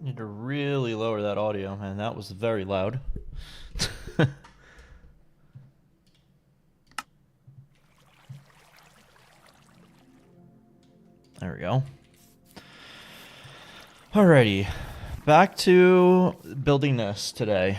Need to really lower that audio, man. That was very loud. There we go. Alrighty. Back to building this today.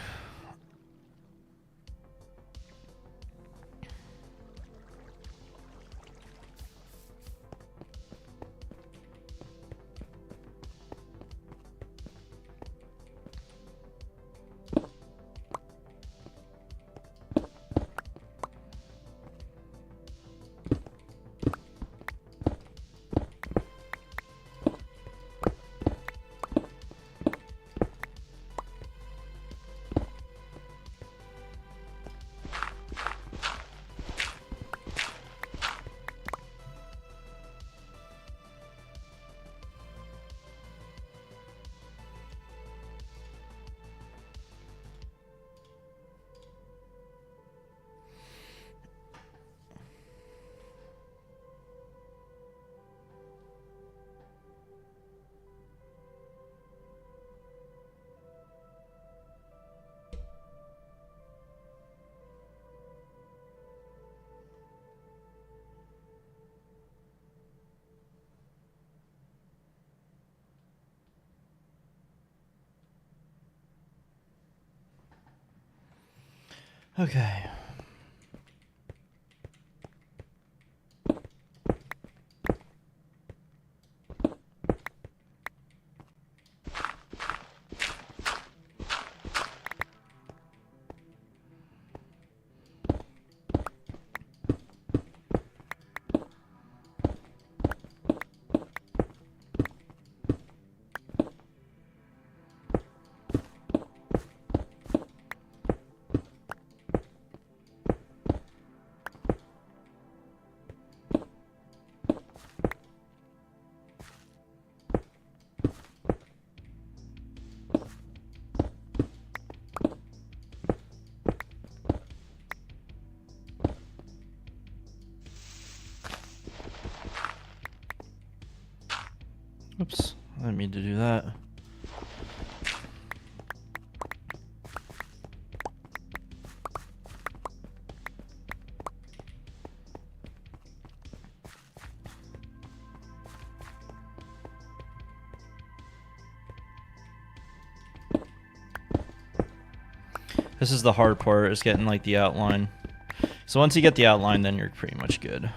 Okay. Oops, I didn't mean to do that. This is the hard part, is getting like the outline. So once you get the outline, then you're pretty much good.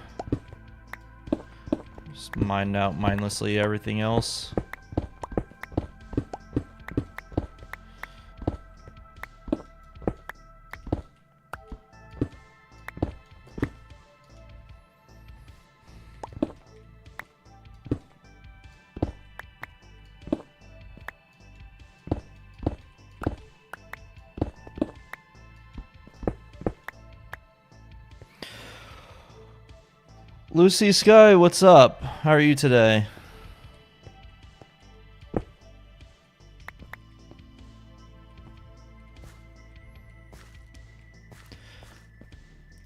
Just mine out mindlessly everything else. Lucy Sky, what's up? How are you today?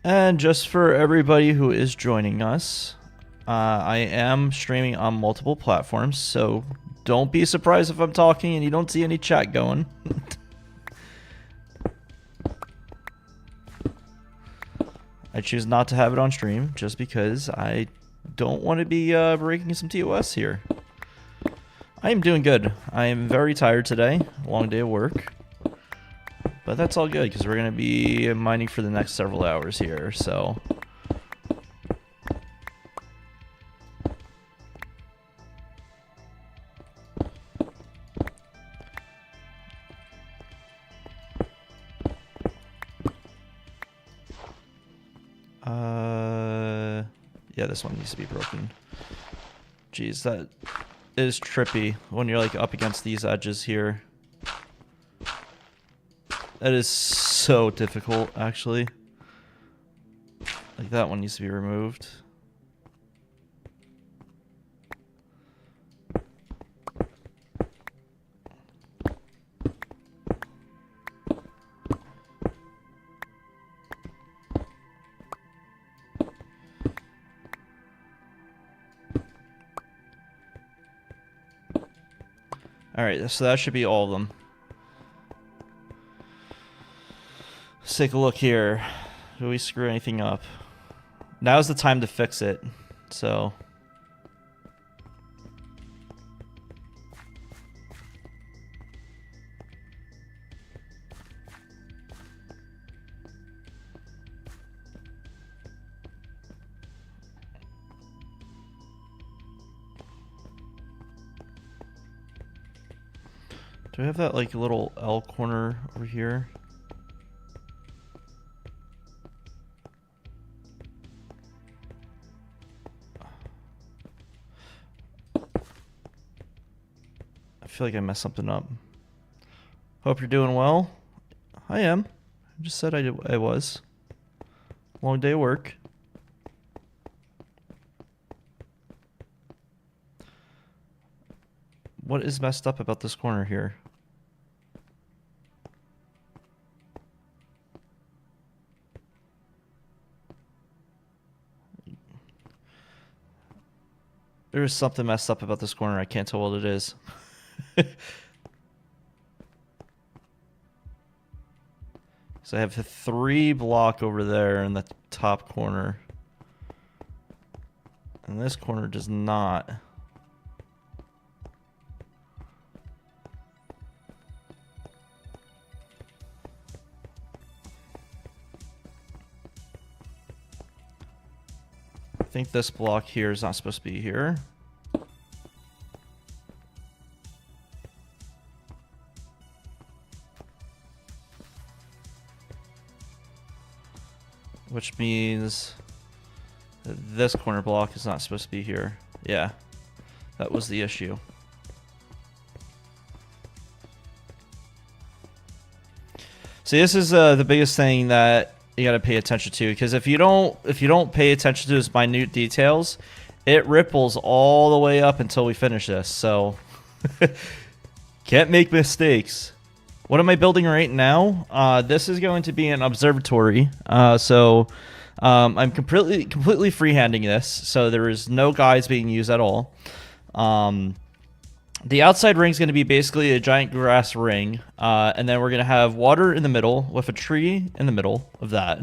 And just for everybody who is joining us, I am streaming on multiple platforms, so don't be surprised if I'm talking and you don't see any chat going. I choose not to have it on stream just because I don't want to be breaking some TOS here. I am doing good. I am very tired today. Long day of work. But that's all good because we're going to be mining for the next several hours here, so... Yeah, this one needs to be broken. Jeez, that is trippy when you're like up against these edges here. That is so difficult, actually. Like, that one needs to be removed. Alright, so that should be all of them. Let's take a look here. Do we screw anything up? Now's the time to fix it. So... Do I have that like little L corner over here? I feel like I messed something up. Hope you're doing well. I am. I just said I was. Long day of work. What is messed up about this corner here? There's something messed up about this corner. I can't tell what it is. So I have a 3 block over there in the top corner. And this corner does not. I think this block here is not supposed to be here. Which means this corner block is not supposed to be here. Yeah, that was the issue. See, this is the biggest thing that you got to pay attention to, because if you don't pay attention to those minute details, it ripples all the way up until we finish this. So can't make mistakes. What am I building right now? This is going to be an observatory. I'm completely freehanding this, so there is no guides being used at all. The outside ring is going to be basically a giant grass ring, and then we're going to have water in the middle with a tree in the middle of that.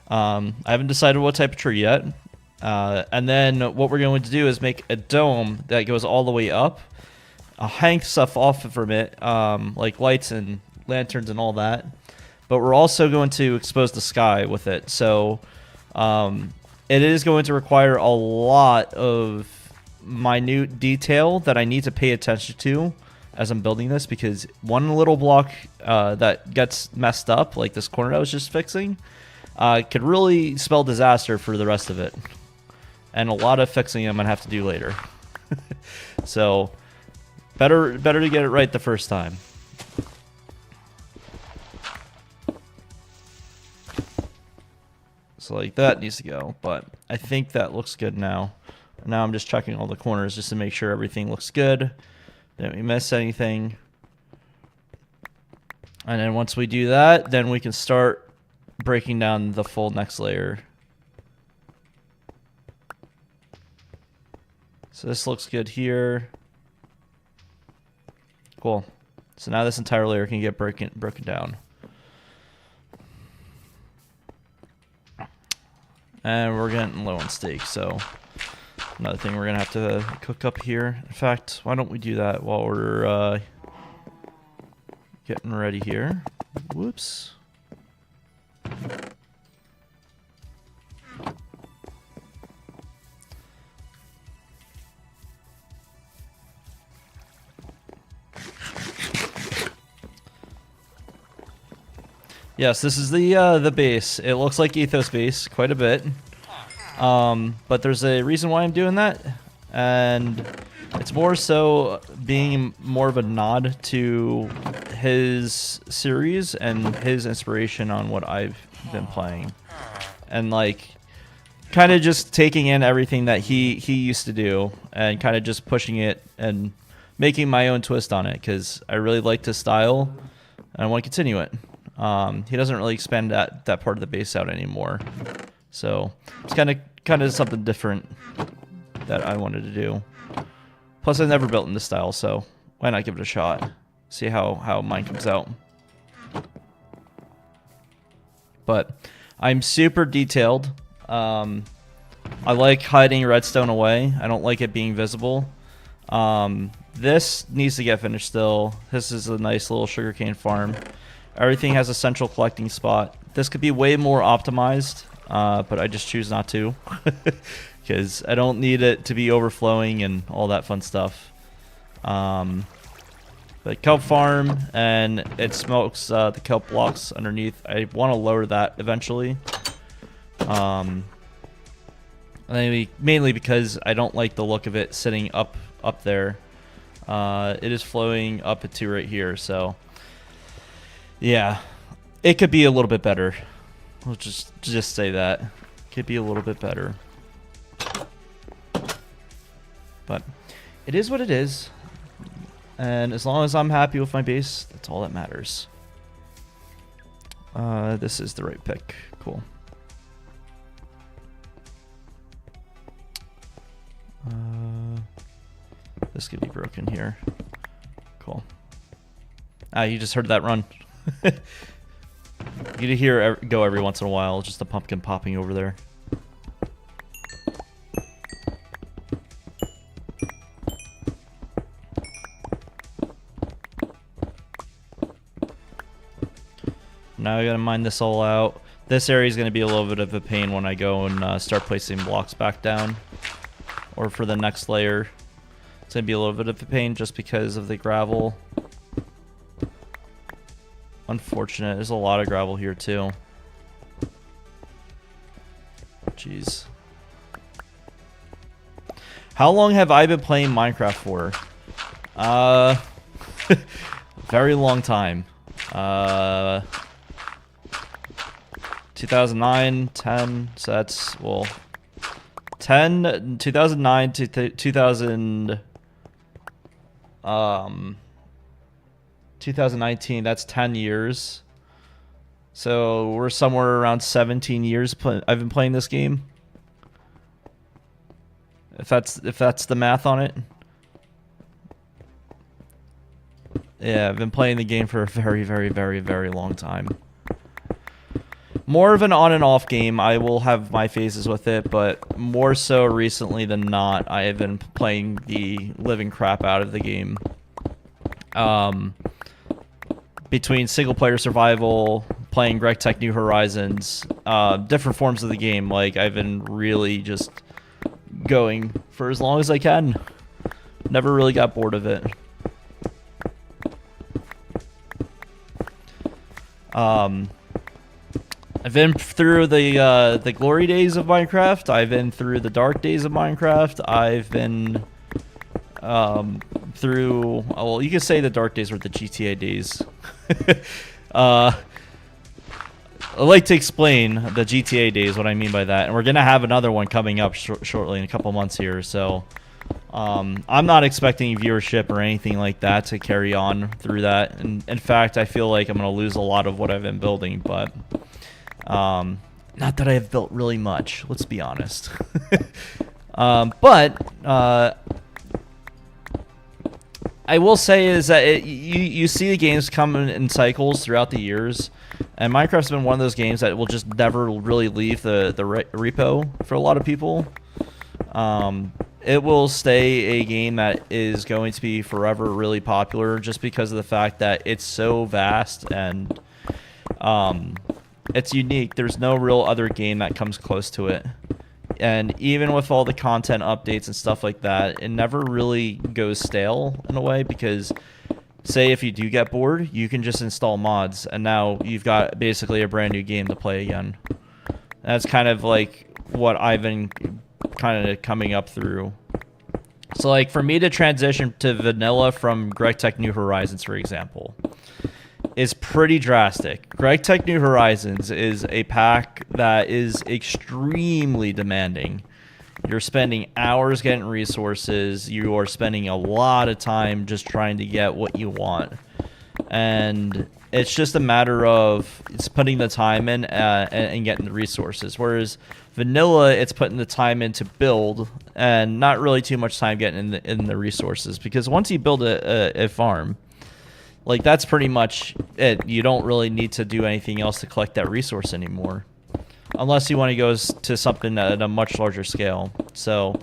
I haven't decided what type of tree yet. And then what we're going to do is make a dome that goes all the way up. I'll hang stuff off from it, like lights and lanterns and all that. But we're also going to expose the sky with it. So it is going to require a lot of minute detail that I need to pay attention to as I'm building this, because one little block that gets messed up, like this corner I was just fixing, could really spell disaster for the rest of it. And a lot of fixing I'm going to have to do later. So better to get it right the first time. So like that needs to go, but I think that looks good now. Now I'm just checking all the corners just to make sure everything looks good. Didn't we miss anything? And then once we do that, then we can start breaking down the full next layer. So this looks good here. Cool. So now this entire layer can get broken down. And we're getting low on steak, so another thing we're going to have to cook up here. In fact, why don't we do that while we're getting ready here. Whoops. Yes, this is the base. It looks like Ethos base quite a bit. But there's a reason why I'm doing that, and it's more so being more of a nod to his series and his inspiration on what I've been playing, and like kind of just taking in everything that he used to do and kind of just pushing it and making my own twist on it, because I really liked his style and I want to continue it. He doesn't really expand that part of the base out anymore, so it's kind of something different that I wanted to do. Plus, I never built in this style, so Why not give it a shot? See how mine comes out. But I'm super detailed. I like hiding redstone away. I don't like it being visible. This needs to get finished still. This is a nice little sugarcane farm. Everything has a central collecting spot. This could be way more optimized, but I just choose not to. Because I don't need it to be overflowing and all that fun stuff. The kelp farm, and it smokes the kelp blocks underneath. I want to lower that eventually. Mainly because I don't like the look of it sitting up there. It is flowing up to right here, so yeah, it could be a little bit better. We'll just say that could be a little bit better, but it is what it is. And as long as I'm happy with my base, that's all that matters. This is the right pick. Cool. This could be broken here. Cool. Ah, you just heard that run. You get to hear it go every once in a while. Just the pumpkin popping over there. Now I gotta mine this all out. This area is gonna be a little bit of a pain when I go and start placing blocks back down, or for the next layer. It's gonna be a little bit of a pain just because of the gravel. Unfortunate. There's a lot of gravel here too. Jeez. How long have I been playing Minecraft for? Very long time. 2009, 10, so that's, well, 2009 to 2019, that's 10 years. So we're somewhere around 17 years I've been playing this game. If that's the math on it. Yeah, I've been playing the game for a very, very, very, very long time. More of an on and off game. I will have my phases with it, but more so recently than not, I have been playing the living crap out of the game. Between single player survival, playing Greg Tech New Horizons, different forms of the game, like I've been really just going for as long as I can. Never really got bored of it. I've been through the glory days of Minecraft. I've been through the dark days of Minecraft. I've been through, well, you could say the dark days were the GTA days. I'd like to explain the GTA days, what I mean by that. And we're going to have another one coming up shortly in a couple months here. So I'm not expecting viewership or anything like that to carry on through that. And in fact, I feel like I'm going to lose a lot of what I've been building, but not that I have built really much, let's be honest. But I will say is that you see the games come in cycles throughout the years, and Minecraft's been one of those games that will just never really leave the repo for a lot of people. It will stay a game that is going to be forever really popular just because of the fact that it's so vast and it's unique. There's no real other game that comes close to it. And even with all the content updates and stuff like that, it never really goes stale in a way because, say, if you do get bored, you can just install mods, and now you've got basically a brand new game to play again. And that's kind of like what I've been kind of coming up through. So, like, for me to transition to vanilla from Greg Tech New Horizons, for example, is pretty drastic. Greg Tech New Horizons is a pack that is extremely demanding. You're spending hours getting resources. You are spending a lot of time just trying to get what you want. And It's just a matter of it's putting the time in and getting the resources. Whereas vanilla, it's putting the time in to build and not really too much time getting in the resources. Because once you build a farm, like that's pretty much it. You don't really need to do anything else to collect that resource anymore. Unless you want to go to something at a much larger scale. So,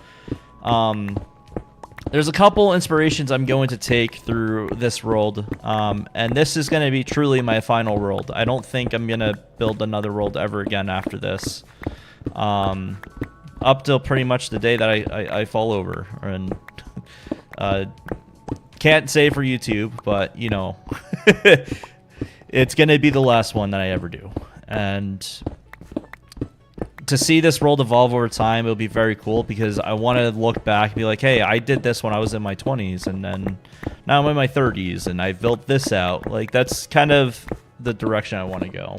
there's a couple inspirations I'm going to take through this world, and this is going to be truly my final world. I don't think I'm going to build another world ever again after this, up till pretty much the day that I fall over. And can't say for YouTube, but, you know, it's going to be the last one that I ever do. And to see this world evolve over time, it'll be very cool because I want to look back and be like, hey, I did this when I was in my 20s, and then now I'm in my 30s, and I built this out. Like, that's kind of the direction I want to go.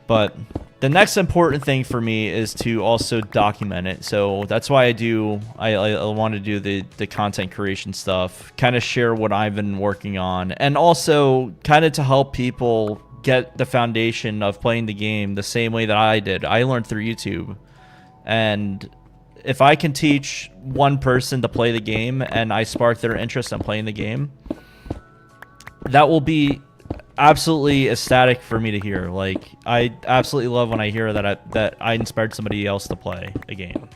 But the next important thing for me is to also document it. So that's why I want to do the content creation stuff, kind of share what I've been working on, and also kind of to help people get the foundation of playing the game the same way that I did. I learned through YouTube, and if I can teach one person to play the game and I spark their interest in playing the game, that will be absolutely ecstatic for me to hear. Like, I absolutely love when I hear that I inspired somebody else to play a game.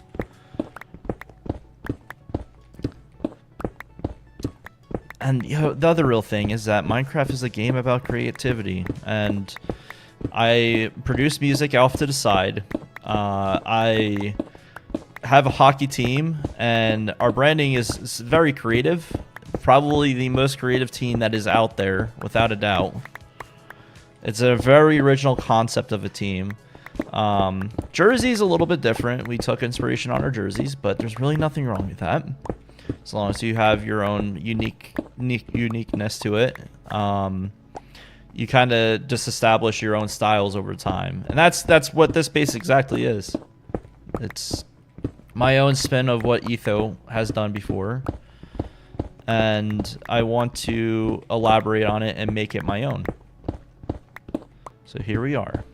And you know, the other real thing is that Minecraft is a game about creativity, and I produce music off to the side. I have a hockey team, and our branding is very creative. Probably the most creative team that is out there, without a doubt. It's a very original concept of a team. Jerseys a little bit different. We took inspiration on our jerseys, but there's really nothing wrong with that. As long as you have your own uniqueness to it, you kind of just establish your own styles over time, and that's what this base exactly is. It's my own spin of what Etho has done before, and I want to elaborate on it and make it my own. So here we are.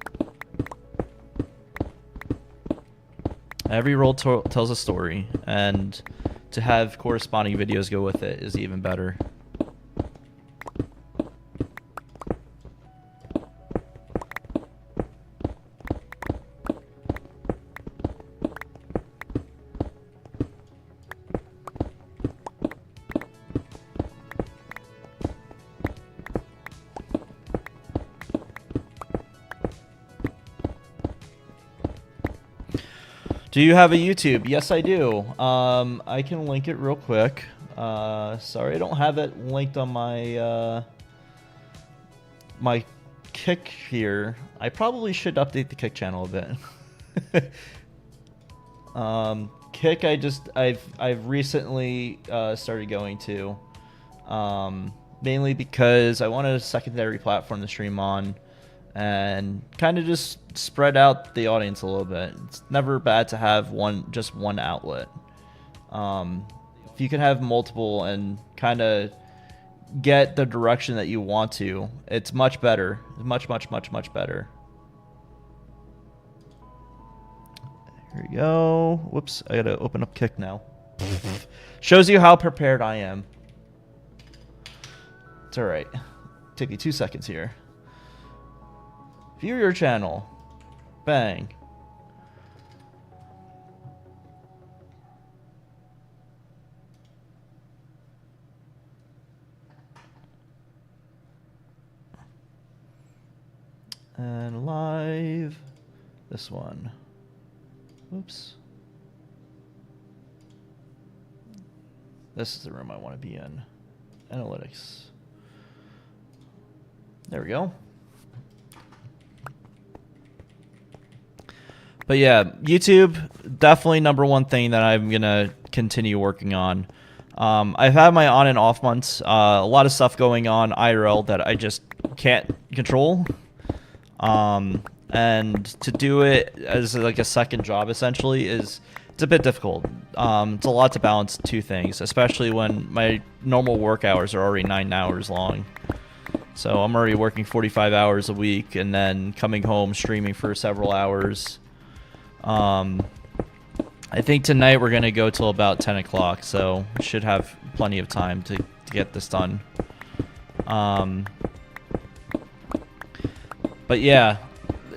Every role tells a story, and to have corresponding videos go with it is even better. Do you have a YouTube? Yes, I do. I can link it real quick. Sorry, I don't have it linked on my my Kick here. I probably should update the Kick channel a bit. Kick, I've recently started going to, mainly because I wanted a secondary platform to stream on, and kind of just spread out the audience a little bit. It's never bad to have just one outlet. If you can have multiple and kind of get the direction that you want to, it's much better. Much better. Here we go. Whoops, I gotta open up Kick now. Shows you how prepared I am. It's alright. Take me 2 seconds here. View your channel. Bang. And live. This one. Oops. This is the room I want to be in. Analytics. There we go. But yeah, YouTube, definitely number one thing that I'm going to continue working on. I've had my on and off months. A lot of stuff going on IRL that I just can't control. And to do it as like a second job essentially is it's a bit difficult. It's a lot to balance two things, especially when my normal work hours are already 9 hours long. So I'm already working 45 hours a week and then coming home streaming for several hours. I think tonight we're going to go till about 10 o'clock, so we should have plenty of time to get this done. But yeah,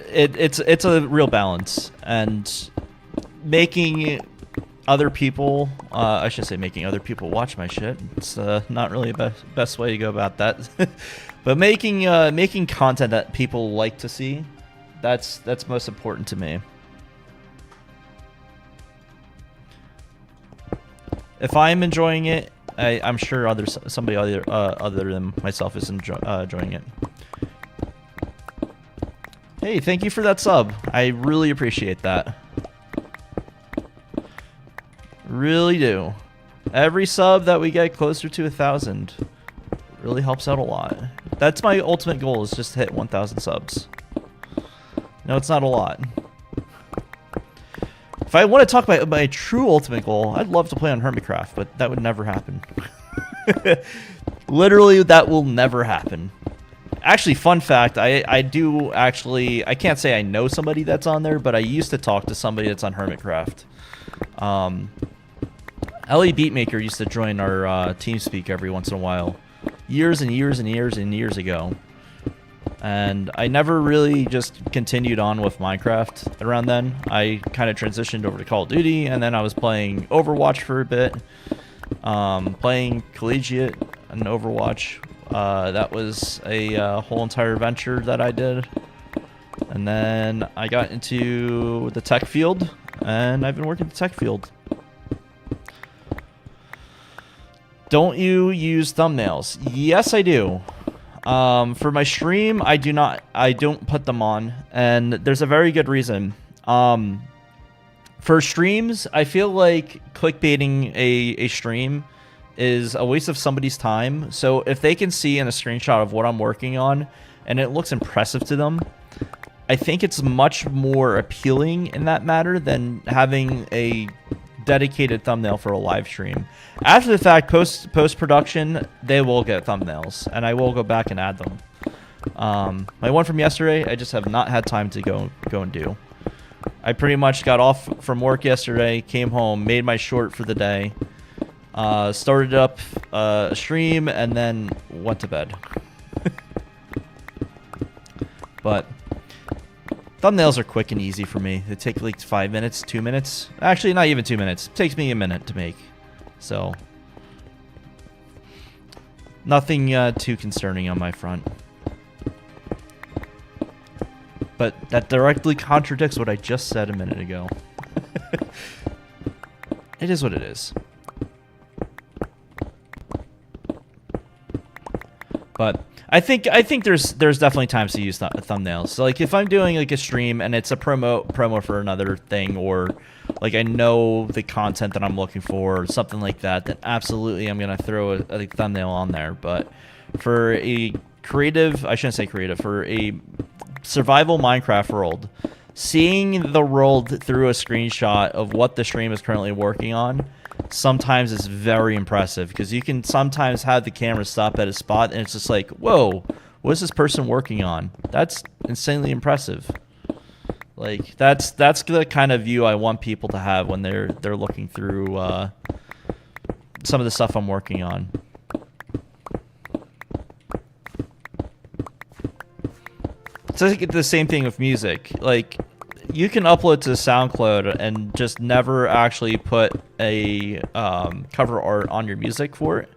it's a real balance, and making other people, I should say making other people watch my shit. It's not really the best way to go about that. But making content that people like to see, that's most important to me. If I'm enjoying it, I'm sure somebody other than myself is enjoying it. Hey, thank you for that sub. I really appreciate that. Really do. Every sub that we get closer to 1,000 really helps out a lot. That's my ultimate goal, is just to hit 1,000 subs. No, it's not a lot. If I want to talk about my true ultimate goal, I'd love to play on Hermitcraft, but that would never happen. Literally, that will never happen. Actually, fun fact, I can't say I know somebody that's on there, but I used to talk to somebody that's on Hermitcraft. Ellie Beatmaker used to join our TeamSpeak every once in a while. Years and years and years and years ago. And I never really just continued on with Minecraft around then. I kind of transitioned over to Call of Duty, and then I was playing Overwatch for a bit. Playing Collegiate and Overwatch. That was a whole entire venture that I did. And then I got into the tech field, and I've been working the tech field. Don't you use thumbnails? Yes, I do. For my stream, I don't put them on, and there's a very good reason. For streams, I feel like clickbaiting a stream is a waste of somebody's time. So if they can see in a screenshot of what I'm working on and it looks impressive to them, I think it's much more appealing in that matter than having a dedicated thumbnail for a live stream. After the fact, post-production, they will get thumbnails, and I will go back and add them. My one from yesterday, I just have not had time to go and do. I pretty much got off from work yesterday, came home, made my short for the day, started up a stream, and then went to bed. But thumbnails are quick and easy for me. They take like 5 minutes, 2 minutes. Actually, not even 2 minutes. It takes me a minute to make. So, nothing too concerning on my front. But that directly contradicts what I just said a minute ago. It is what it is. But I think there's definitely times to use thumbnails. So like if I'm doing like a stream and it's a promo for another thing, or like I know the content that I'm looking for or something like that, then absolutely I'm gonna throw a thumbnail on there. But for a creative, I shouldn't say creative, for a survival Minecraft world, seeing the world through a screenshot of what the stream is currently working on sometimes is very impressive, because you can sometimes have the camera stop at a spot and it's just like, whoa, what is this person working on? That's insanely impressive. Like that's the kind of view I want people to have when they're looking through some of the stuff I'm working on. It's like the same thing with music. Like, you can upload to SoundCloud and just never actually put a cover art on your music for it,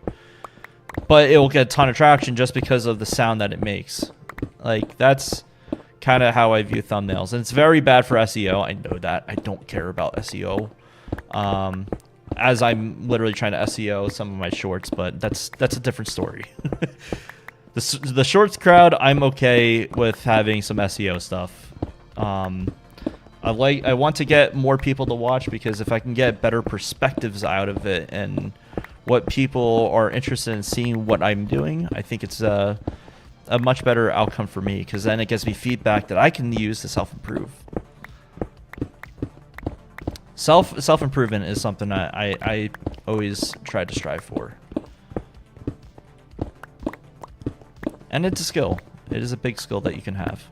but it will get a ton of traction just because of the sound that it makes. Like, that's kind of how I view thumbnails, and it's very bad for SEO. I know that. I don't care about SEO, as I'm literally trying to SEO some of my shorts, but that's a different story. The shorts crowd, I'm okay with having some SEO stuff. I want to get more people to watch, because if I can get better perspectives out of it and what people are interested in seeing what I'm doing, I think it's a much better outcome for me, because then it gives me feedback that I can use to self-improve. Self improvement is something I always try to strive for. And it's a skill. It is a big skill that you can have.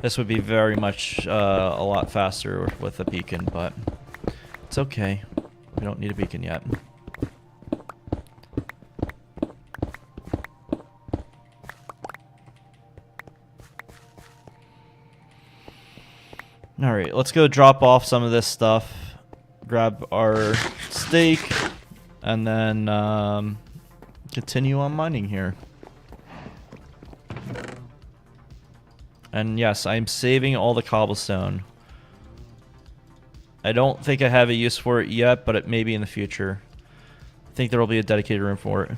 This would be very much a lot faster with a beacon, but it's okay. We don't need a beacon yet. Alright, let's go drop off some of this stuff, grab our steak, and then continue on mining here. And yes, I'm saving all the cobblestone. I don't think I have a use for it yet, but it may be in the future. I think there will be a dedicated room for it.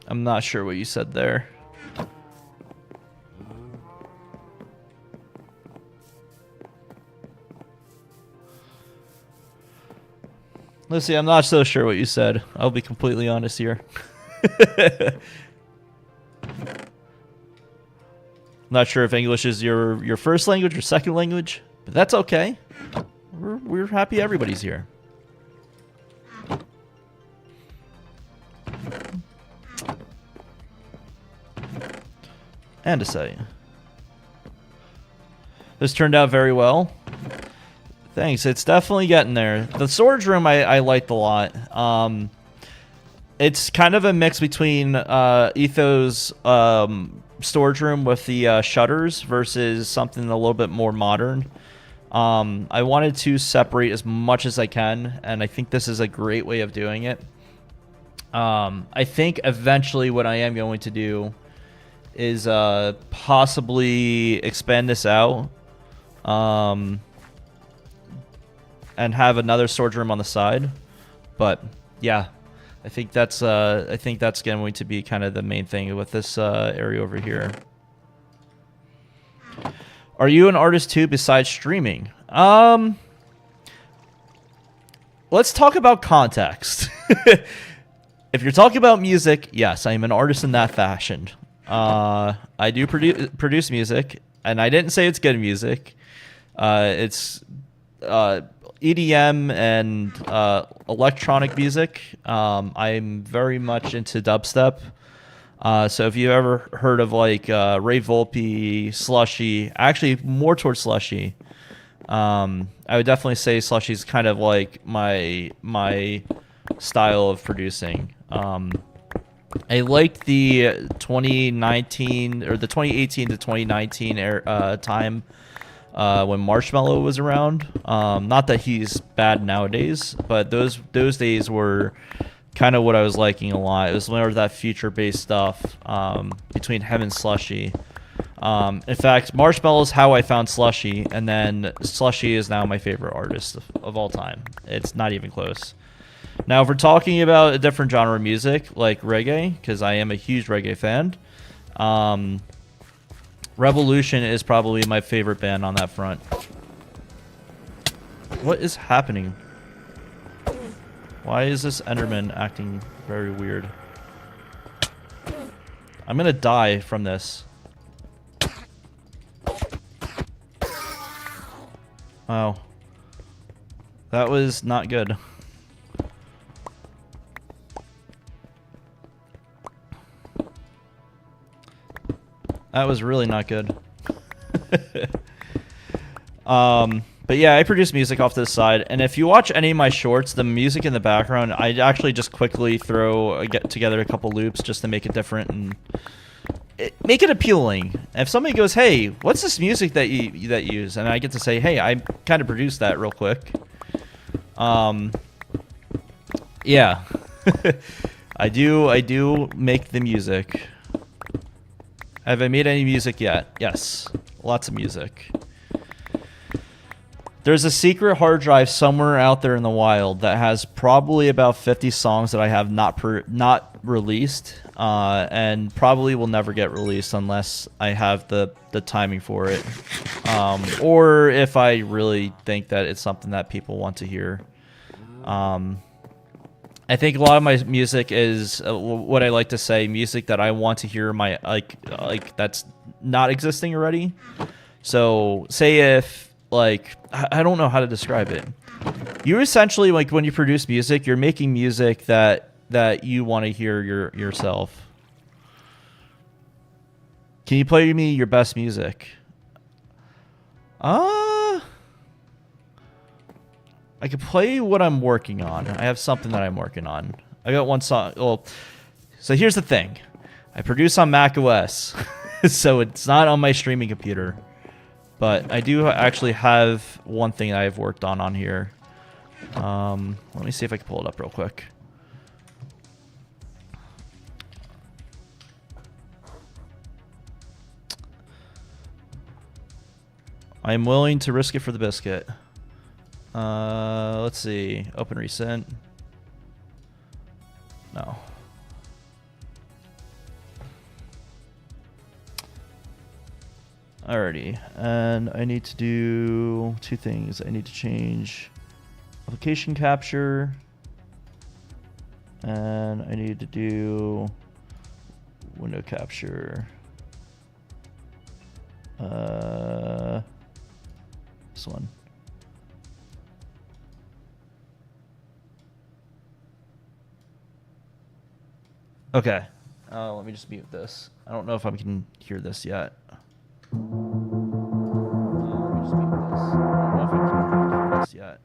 I'm not sure what you said there. Lucy, I'm not so sure what you said. I'll be completely honest here. Not sure if English is your first language or second language, but that's okay. We're happy everybody's here. And to say, this turned out very well. Thanks. It's definitely getting there. The storage room I liked a lot. It's kind of a mix between Etho's storage room with the shutters versus something a little bit more modern. I wanted to separate as much as I can, and I think this is a great way of doing it. I think eventually what I am going to do is possibly expand this out. And have another storage room on the side, but yeah, I think that's going to be kind of the main thing with this area over here. Are you an artist too besides streaming? Let's talk about context. If you're talking about music, yes, I am an artist in that fashion. I do produce music, and I didn't say it's good music. It's EDM and electronic music. I'm very much into dubstep. So if you've ever heard of like Ray Volpe, Slushy, actually more towards Slushy, I would definitely say Slushy is kind of like my style of producing. I liked the 2019 or the 2018 to 2019 time. When Marshmallow was around. Not that he's bad nowadays, but those days were kind of what I was liking a lot. It was more of that future-based stuff between him and Slushy. In fact, Marshmallow is how I found Slushy, and then Slushy is now my favorite artist of all time. It's not even close. Now, if we're talking about a different genre of music, like reggae, because I am a huge reggae fan, Revolution is probably my favorite band on that front. What is happening? Why is this Enderman acting very weird? I'm gonna die from this. Wow. That was not good. That was really not good. But yeah, I produce music off to the side, and if you watch any of my shorts, the music in the background, I actually just quickly get together a couple loops just to make it different and make it appealing. If somebody goes, "Hey, what's this music that you use?" and I get to say, "Hey, I kind of produced that real quick." Yeah, I do make the music. Have I made any music yet? Yes. Lots of music. There's a secret hard drive somewhere out there in the wild that has probably about 50 songs that I have not released, and probably will never get released unless I have the timing for it, or if I really think that it's something that people want to hear. I think a lot of my music is what I like to say, music that I want to hear, my like that's not existing already. So say if, like, I don't know how to describe it. You essentially, like, when you produce music, you're making music that you want to hear yourself. Can you play me your best music? I could play what I'm working on. I have something that I'm working on. I got one song. Well, so here's the thing. I produce on Mac OS, so it's not on my streaming computer. But I do actually have one thing I've worked on here. Let me see if I can pull it up real quick. I'm willing to risk it for the biscuit. Let's see. Open recent. No. Alrighty, and I need to do two things. I need to change application capture, and I need to do window capture. This one. Okay. Let me just mute this. I don't know if I can hear this yet. Yet.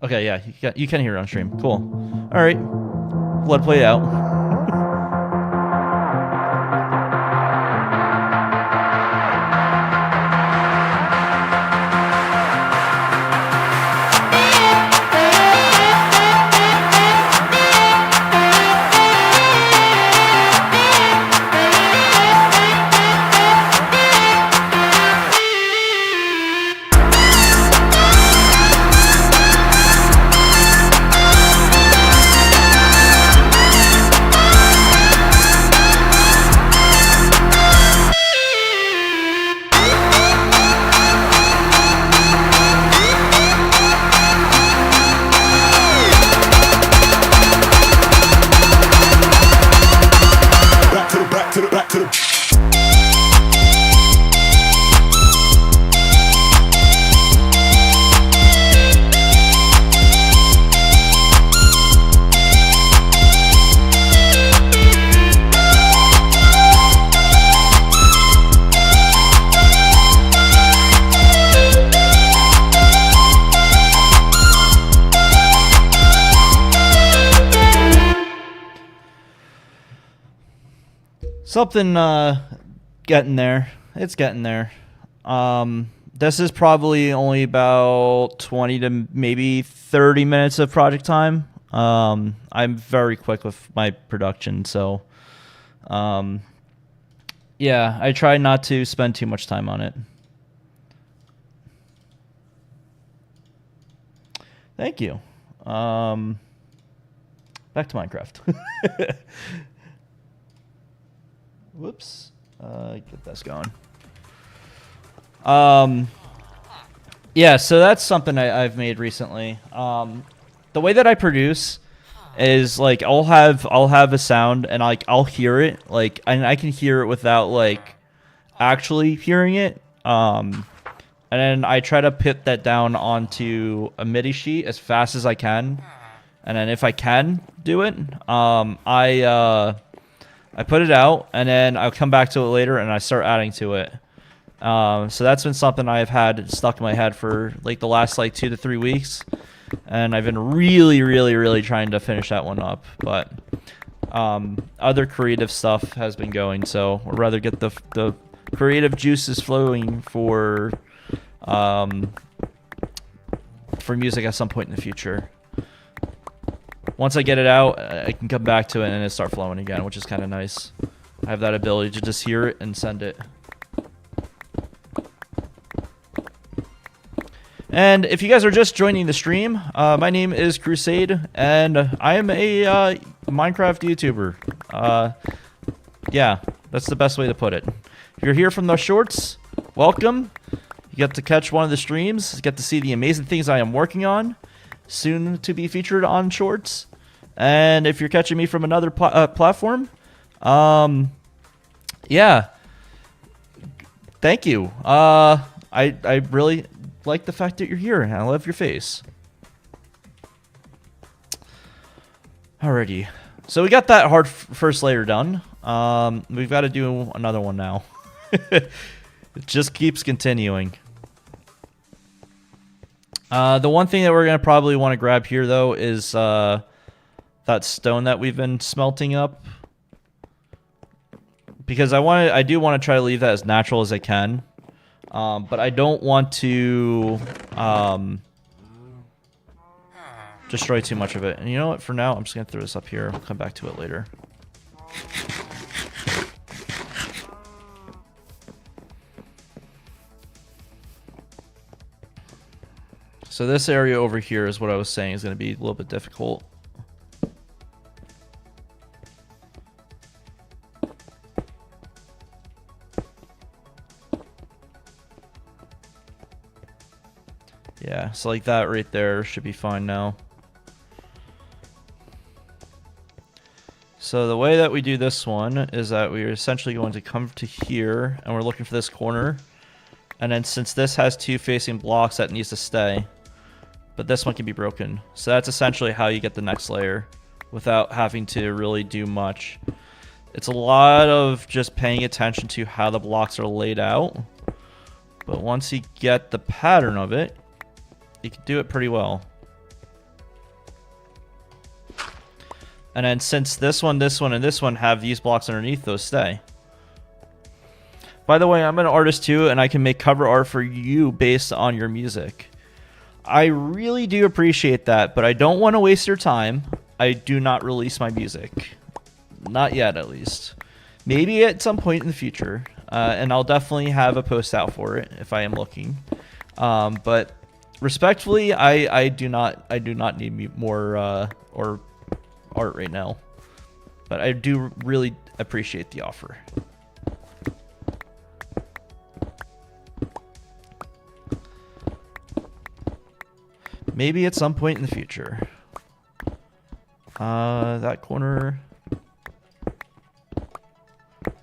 Okay, yeah, you can hear it on stream. Cool. All right, let it play out. Something getting there. It's getting there. This is probably only about 20 to maybe 30 minutes of project time. I'm very quick with my production, so yeah, I try not to spend too much time on it. Thank you. Back to Minecraft. Whoops. Get this going. Yeah, so that's something I've made recently. The way that I produce is like I'll have a sound and like I'll hear it, like, and I can hear it without like actually hearing it. And then I try to put that down onto a MIDI sheet as fast as I can. And then if I can do it, I put it out, and then I'll come back to it later, and I start adding to it. So that's been something I've had stuck in my head for like the last like 2 to 3 weeks, and I've been really trying to finish that one up. But other creative stuff has been going, so I'd rather get the creative juices flowing for music at some point in the future. Once I get it out, I can come back to it and it start flowing again, which is kind of nice. I have that ability to just hear it and send it. And if you guys are just joining the stream, my name is Crusade, and I am a Minecraft YouTuber. Yeah, that's the best way to put it. If you're here from the shorts, welcome. You get to catch one of the streams, get to see the amazing things I am working on, soon to be featured on shorts. And if you're catching me from another platform, yeah, thank you. I really like the fact that you're here, and I love your face. Alrighty, so we got that hard first layer done. We've got to do another one now. It just keeps continuing. The one thing that we're gonna probably want to grab here, though, is that stone that we've been smelting up, because I do want to try to leave that as natural as I can, but I don't want to destroy too much of it. And you know what? For now, I'm just gonna throw this up here. I'll come back to it later. So this area over here is what I was saying is going to be a little bit difficult. Yeah, so like that right there should be fine now. So the way that we do this one is that we're essentially going to come to here, and we're looking for this corner. And then since this has two facing blocks, that needs to stay. But this one can be broken. So that's essentially how you get the next layer without having to really do much. It's a lot of just paying attention to how the blocks are laid out. But once you get the pattern of it, you can do it pretty well. And then since this one, and this one have these blocks underneath, those stay. By the way, I'm an artist too, and I can make cover art for you based on your music. I really do appreciate that, but I don't want to waste your time. I do not release my music. Not yet, at least. Maybe at some point in the future, and I'll definitely have a post out for it if I am looking. But respectfully, I do not need more or art right now. But I do really appreciate the offer. Maybe at some point in the future. That corner.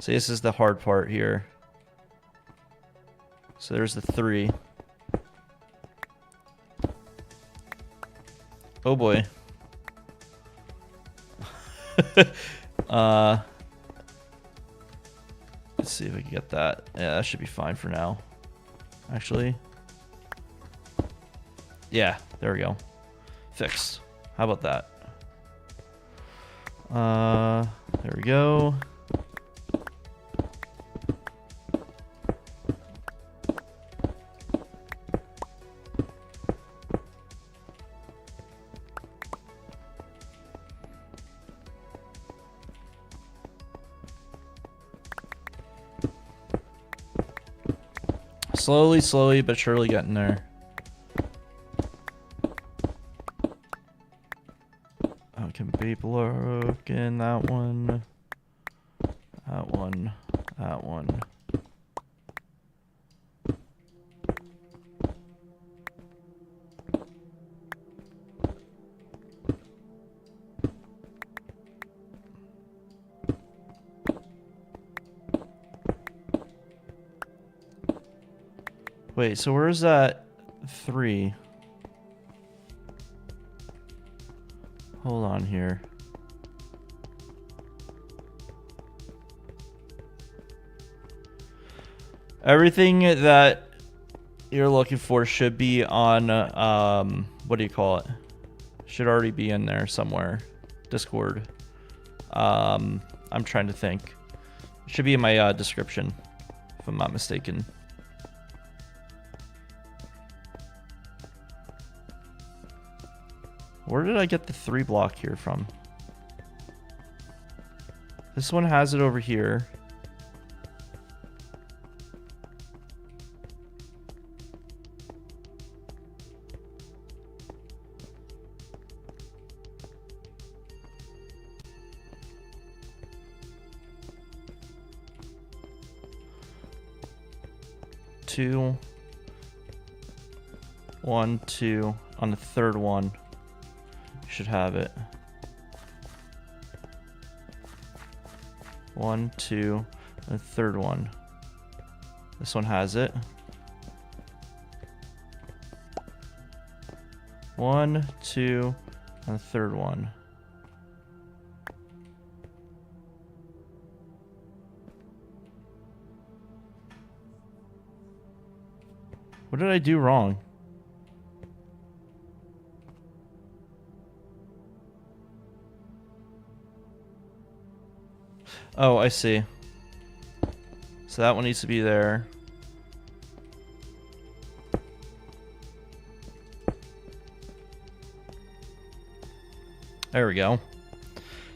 See, this is the hard part here. So there's the 3. Oh boy. Let's see if we can get that. Yeah, that should be fine for now. Actually. Yeah, there we go. Fixed. How about that? There we go. Slowly, but surely getting there. Can be broken. That one. That one. That one. Wait, so where's that 3? Hold on here. Everything that you're looking for should be on, what do you call it? Should already be in there somewhere. Discord. I'm trying to think. It should be in my description, if I'm not mistaken. Where did I get the 3 block here from? This one has it over here. 2, 1, 2. On the third one, you should have it. 1, 2, and the third one. This one has it. 1, 2, and the third one. What did I do wrong? Oh, I see. So that one needs to be there. There we go.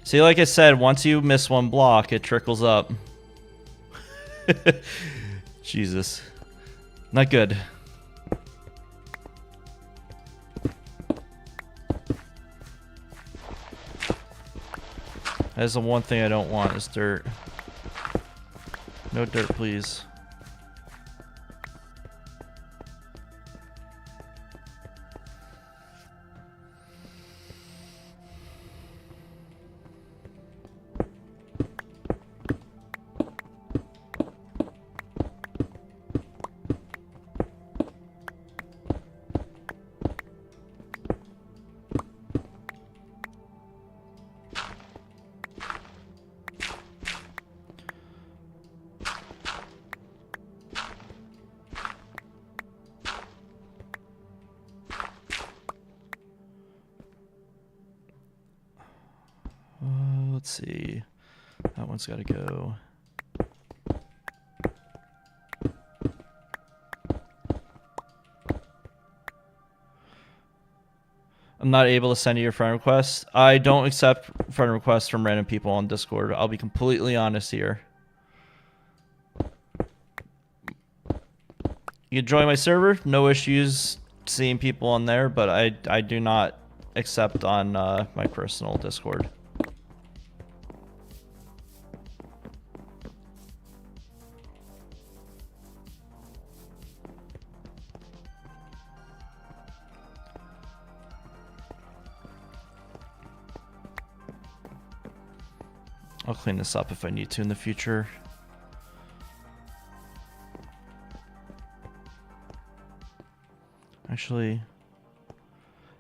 See, like I said, once you miss one block, it trickles up. Jesus. Not good. That's the one thing I don't want is dirt. No dirt, please. Let's see. That one's got to go. I'm not able to send you your friend requests. I don't accept friend requests from random people on Discord. I'll be completely honest here. You can join my server. No issues seeing people on there, but I do not accept on my personal Discord. I'll clean this up if I need to in the future. Actually,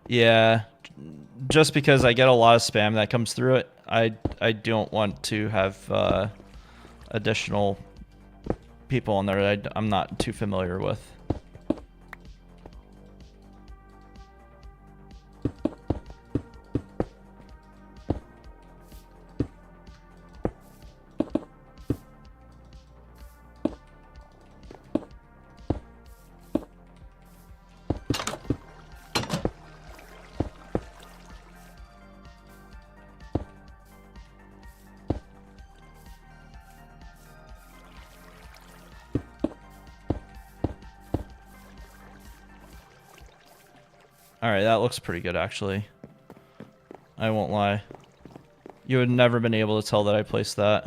yeah, just because I get a lot of spam that comes through it, I don't want to have additional people on there that I'm not too familiar with. Alright, that looks pretty good, actually. I won't lie. You would never been able to tell that I placed that.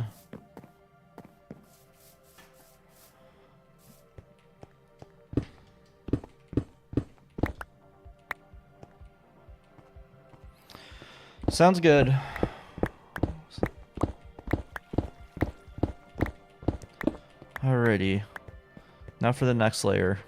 Sounds good. Alrighty. Now for the next layer.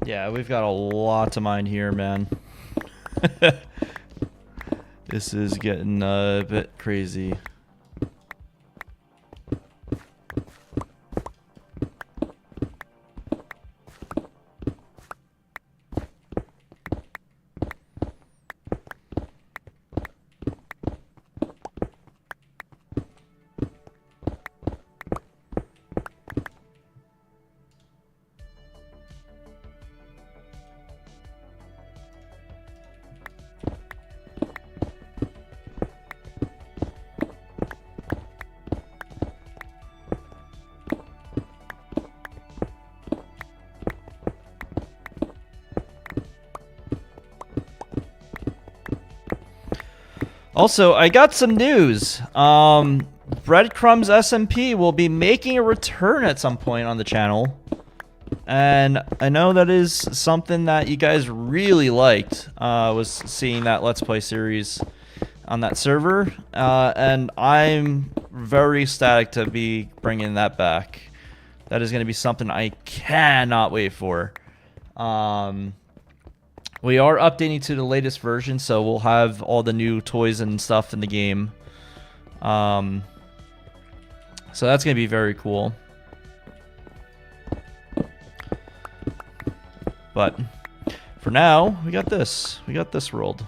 Yeah, we've got a lot to mine here, man. This is getting a bit crazy. Also, I got some news. Breadcrumbs SMP will be making a return at some point on the channel. And I know that is something that you guys really liked, was seeing that Let's Play series on that server. And I'm very ecstatic to be bringing that back. That is going to be something I cannot wait for. We are updating to the latest version, so we'll have all the new toys and stuff in the game. So that's going to be very cool. But for now, we got this. We got this world.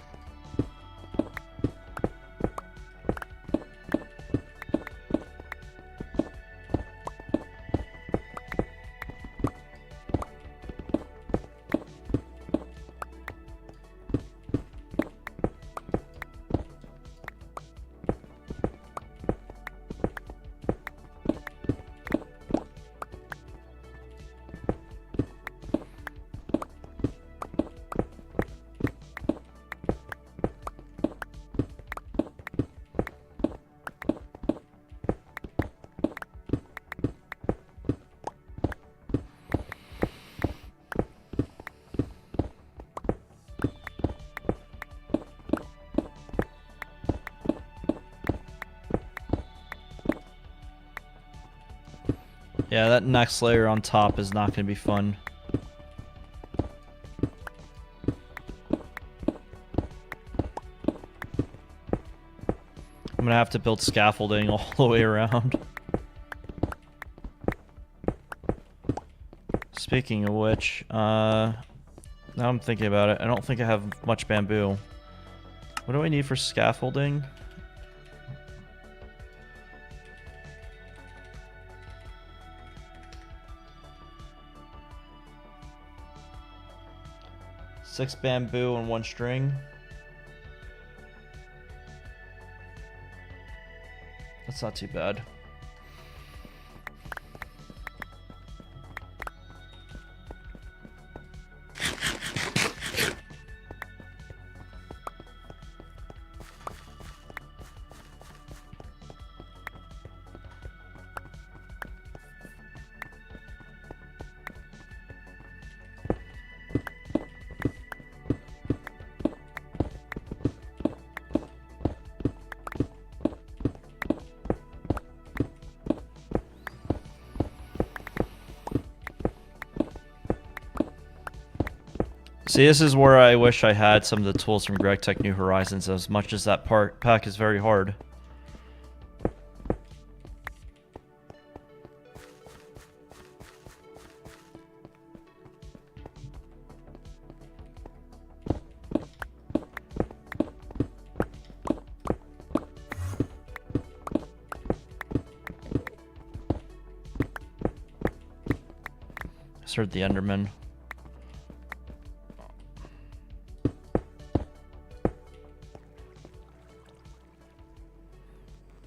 Yeah, that next layer on top is not going to be fun. I'm going to have to build scaffolding all the way around. Speaking of which, now I'm thinking about it. I don't think I have much bamboo. What do I need for scaffolding? Six bamboo and 1 string. That's not too bad. See, this is where I wish I had some of the tools from Greg Tech New Horizons, as much as that pack is very hard. I heard the Enderman.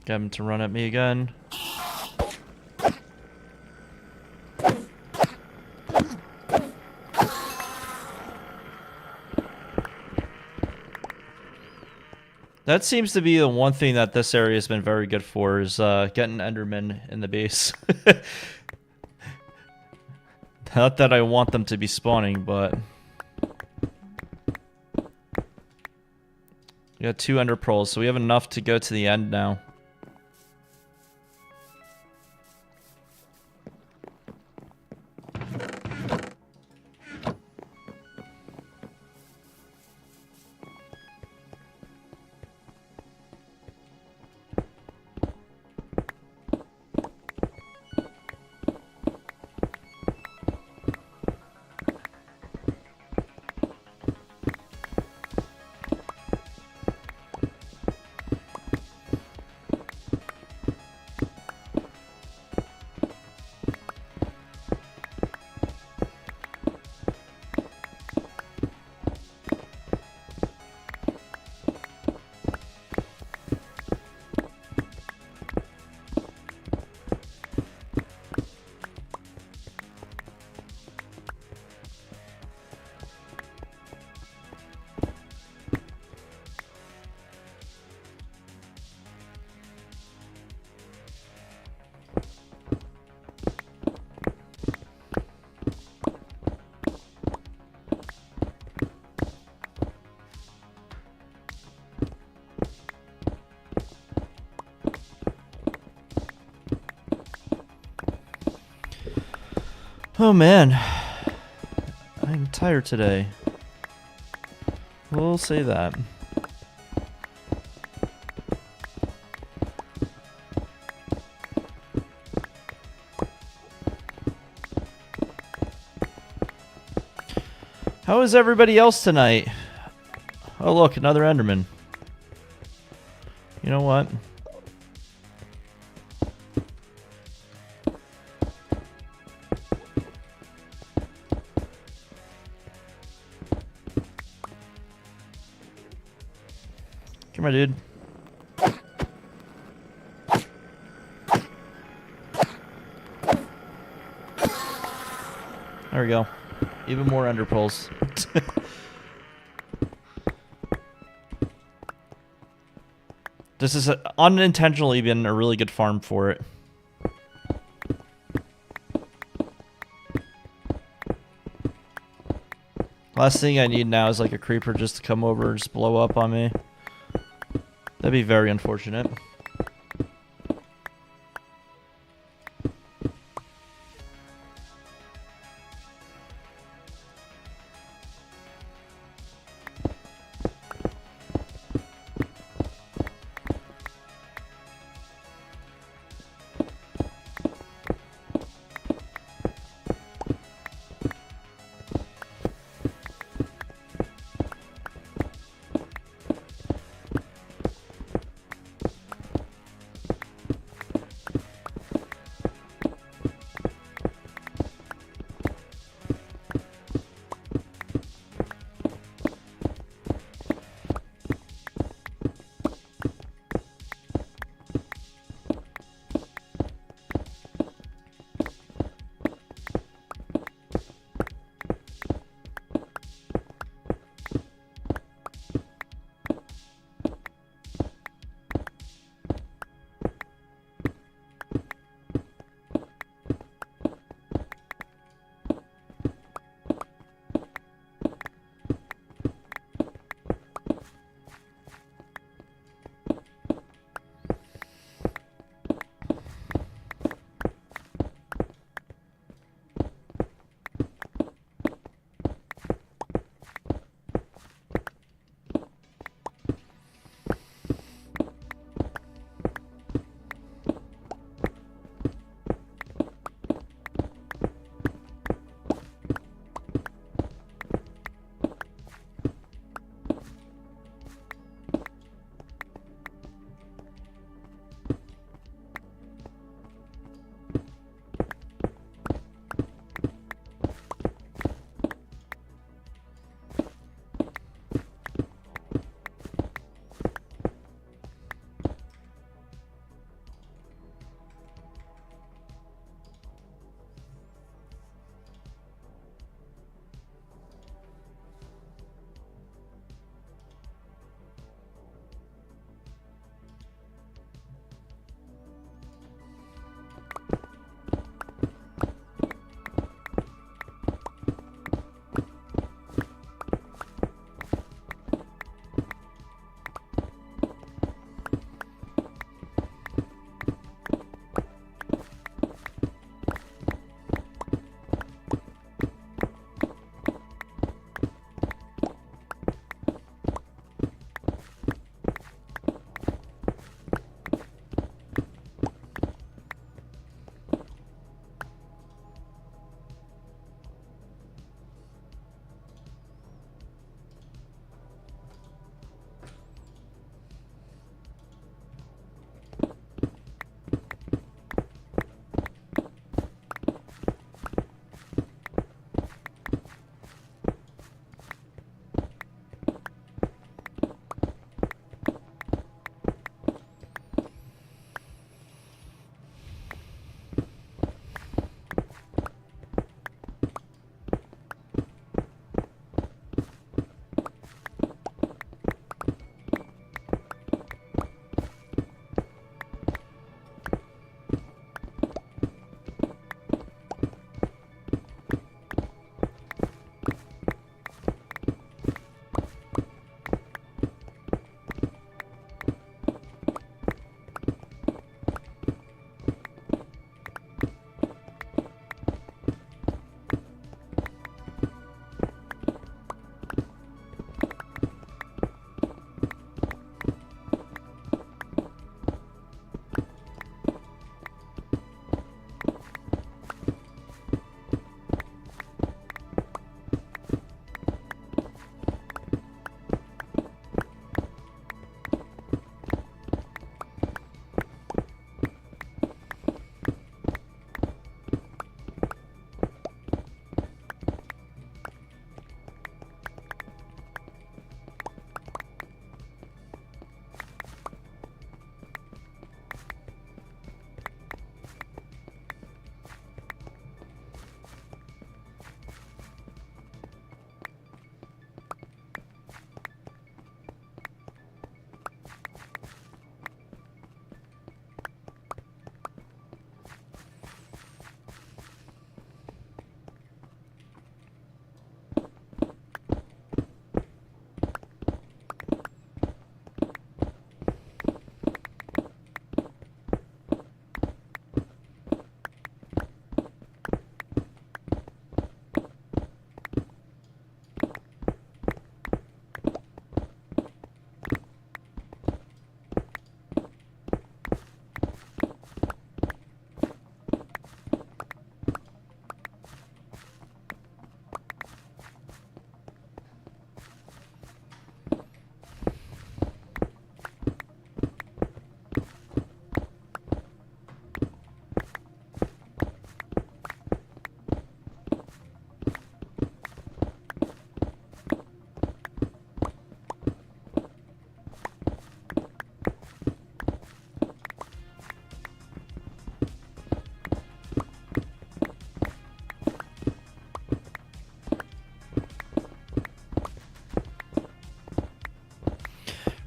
Get him to run at me again. That seems to be the one thing that this area has been very good for, is getting Endermen in the base. Not that I want them to be spawning, but... We got 2 Ender Pearls, so we have enough to go to the end now. Oh man, I'm tired today. We'll say that. How is everybody else tonight? Oh look, another Enderman. You know what? Come on, dude. There we go. Even more ender pearls. This has unintentionally been a really good farm for it. Last thing I need now is like a creeper just to come over and just blow up on me. That'd be very unfortunate.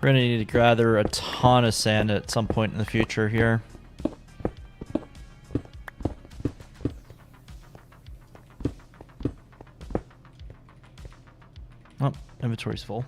We're gonna need to gather a ton of sand at some point in the future here. Oh, inventory's full.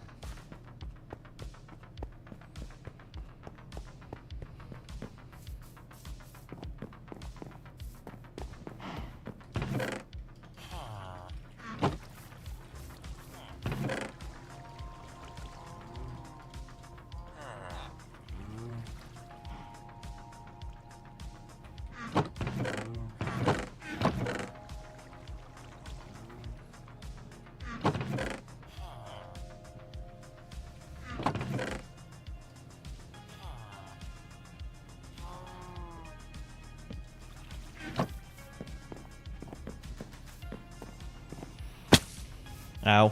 Ow.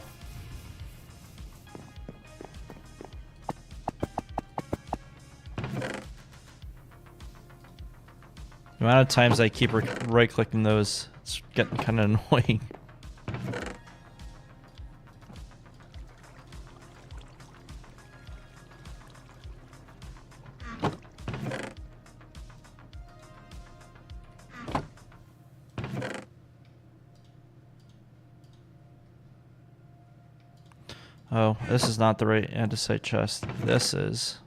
The amount of times I keep right-clicking those, it's getting kind of annoying. Oh, this is not the right andesite chest. This is.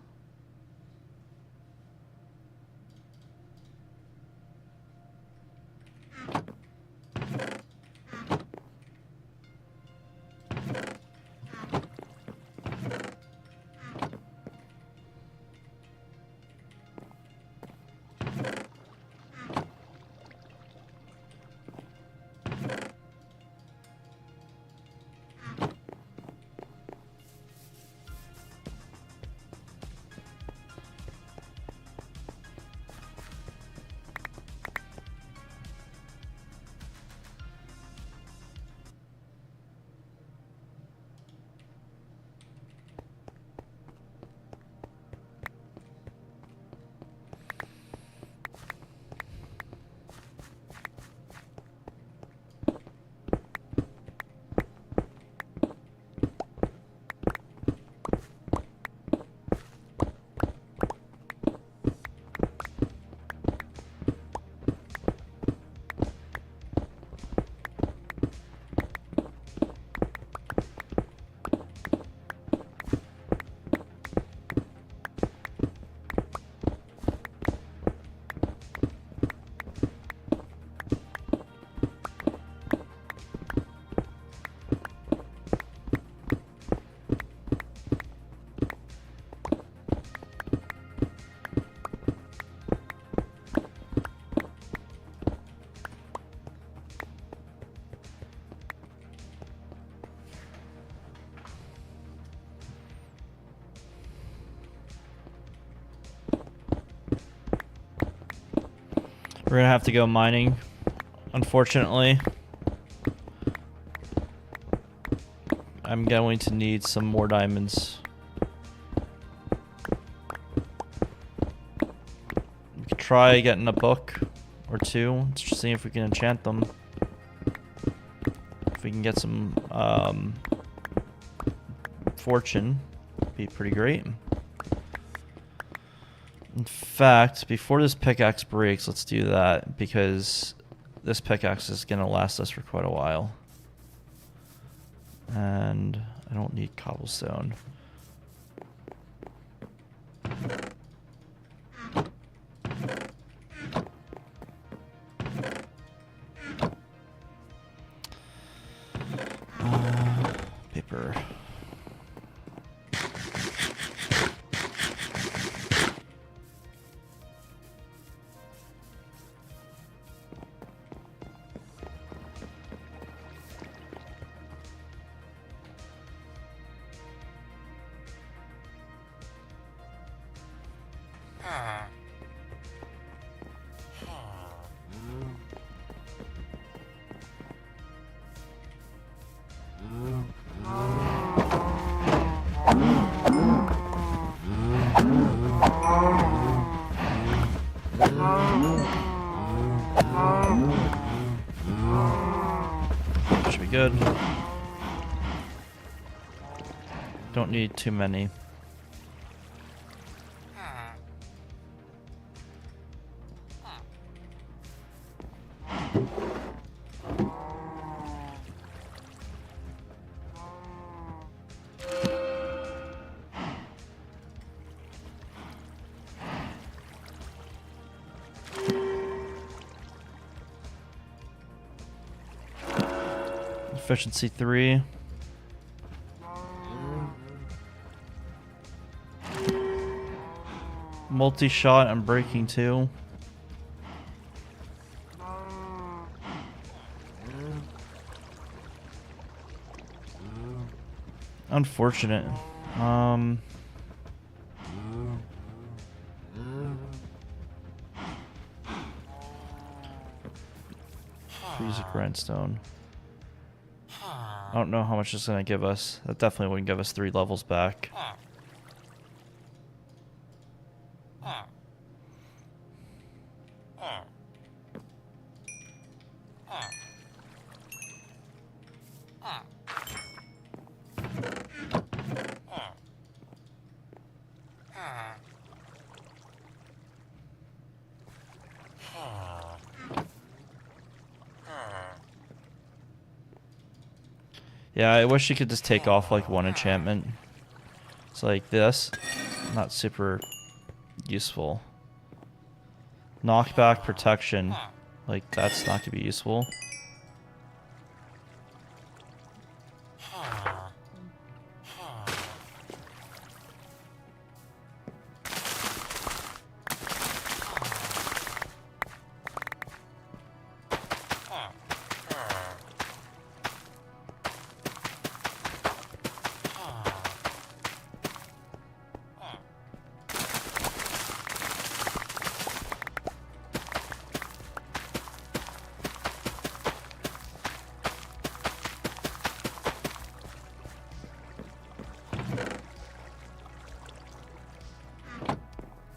We're gonna have to go mining, unfortunately. I'm going to need some more diamonds. We could try getting a book or two. Let's just see if we can enchant them. If we can get some fortune, it'd be pretty great. In fact, before this pickaxe breaks, let's do that, because this pickaxe is going to last us for quite a while. And I don't need cobblestone. Paper. Should be good. Don't need too many. efficiency 3. Multi-shot and braking 2. Unfortunate. Freeze grindstone. I don't know how much it's gonna give us. That definitely wouldn't give us 3 levels back. Yeah, I wish you could just take off like 1 enchantment. It's like this. Not super useful. Knockback protection. Like, that's not gonna be useful.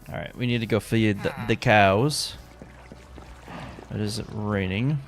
Alright, we need to go feed the cows. It is raining.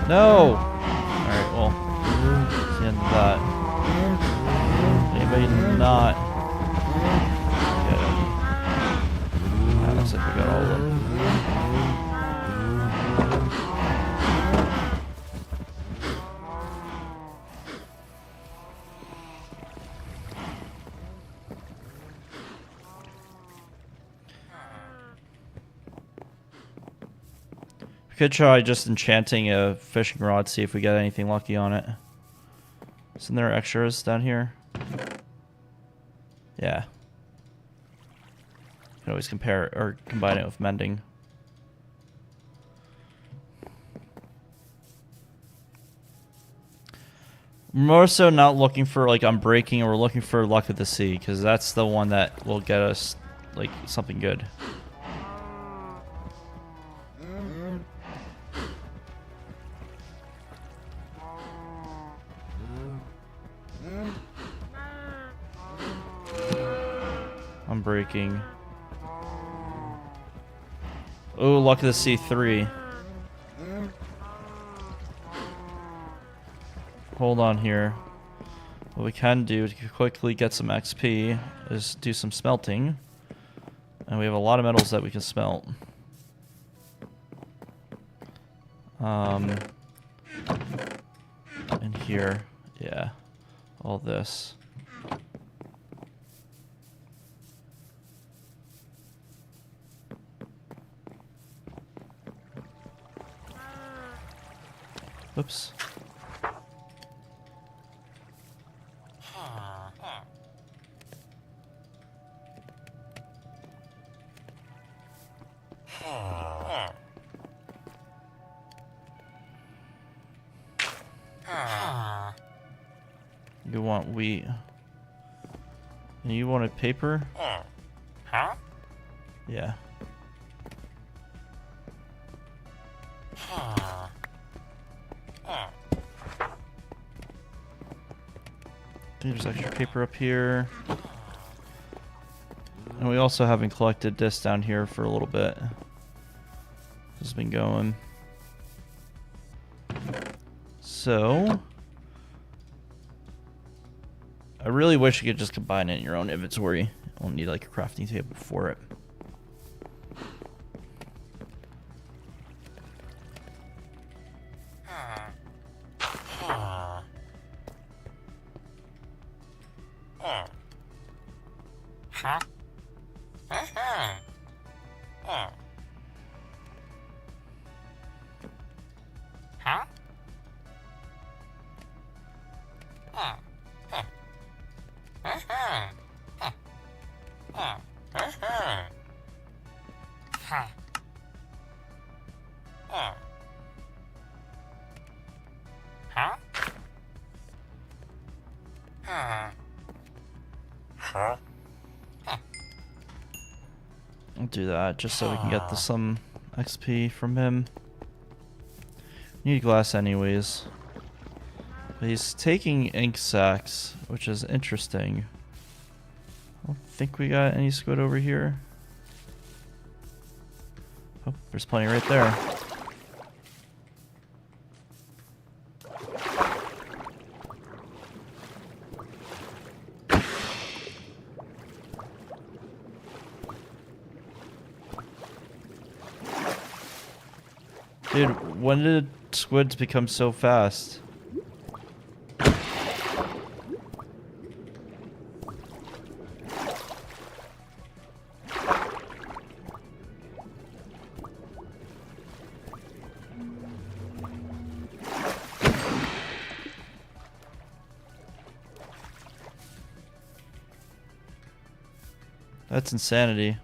No! Alright, well, that's the end of that. Anybody not get it? That looks like we got all of them. Could try just enchanting a fishing rod, see if we get anything lucky on it. Isn't there extras down here? Yeah. Can always compare it or combine it with mending. More so not looking for like unbreaking, or we're looking for luck of the sea, because that's the one that will get us like something good. Unbreaking. Oh, luck of the sea 3. Hold on here. What we can do to quickly get some XP is do some smelting. And we have a lot of metals that we can smelt. In here, yeah. All this. Oops. You want wheat. And you wanted paper? Huh? Yeah. See, there's extra paper up here. And we also haven't collected this down here for a little bit. This has been going. So, I really wish you could just combine it in your own inventory. You don't need like a crafting table for it. I'll do that just so we can get some XP from him. Need glass anyways. But he's taking ink sacks, which is interesting. I don't think we got any squid over here. Oh, there's plenty right there. Dude, when did squids become so fast? That's insanity.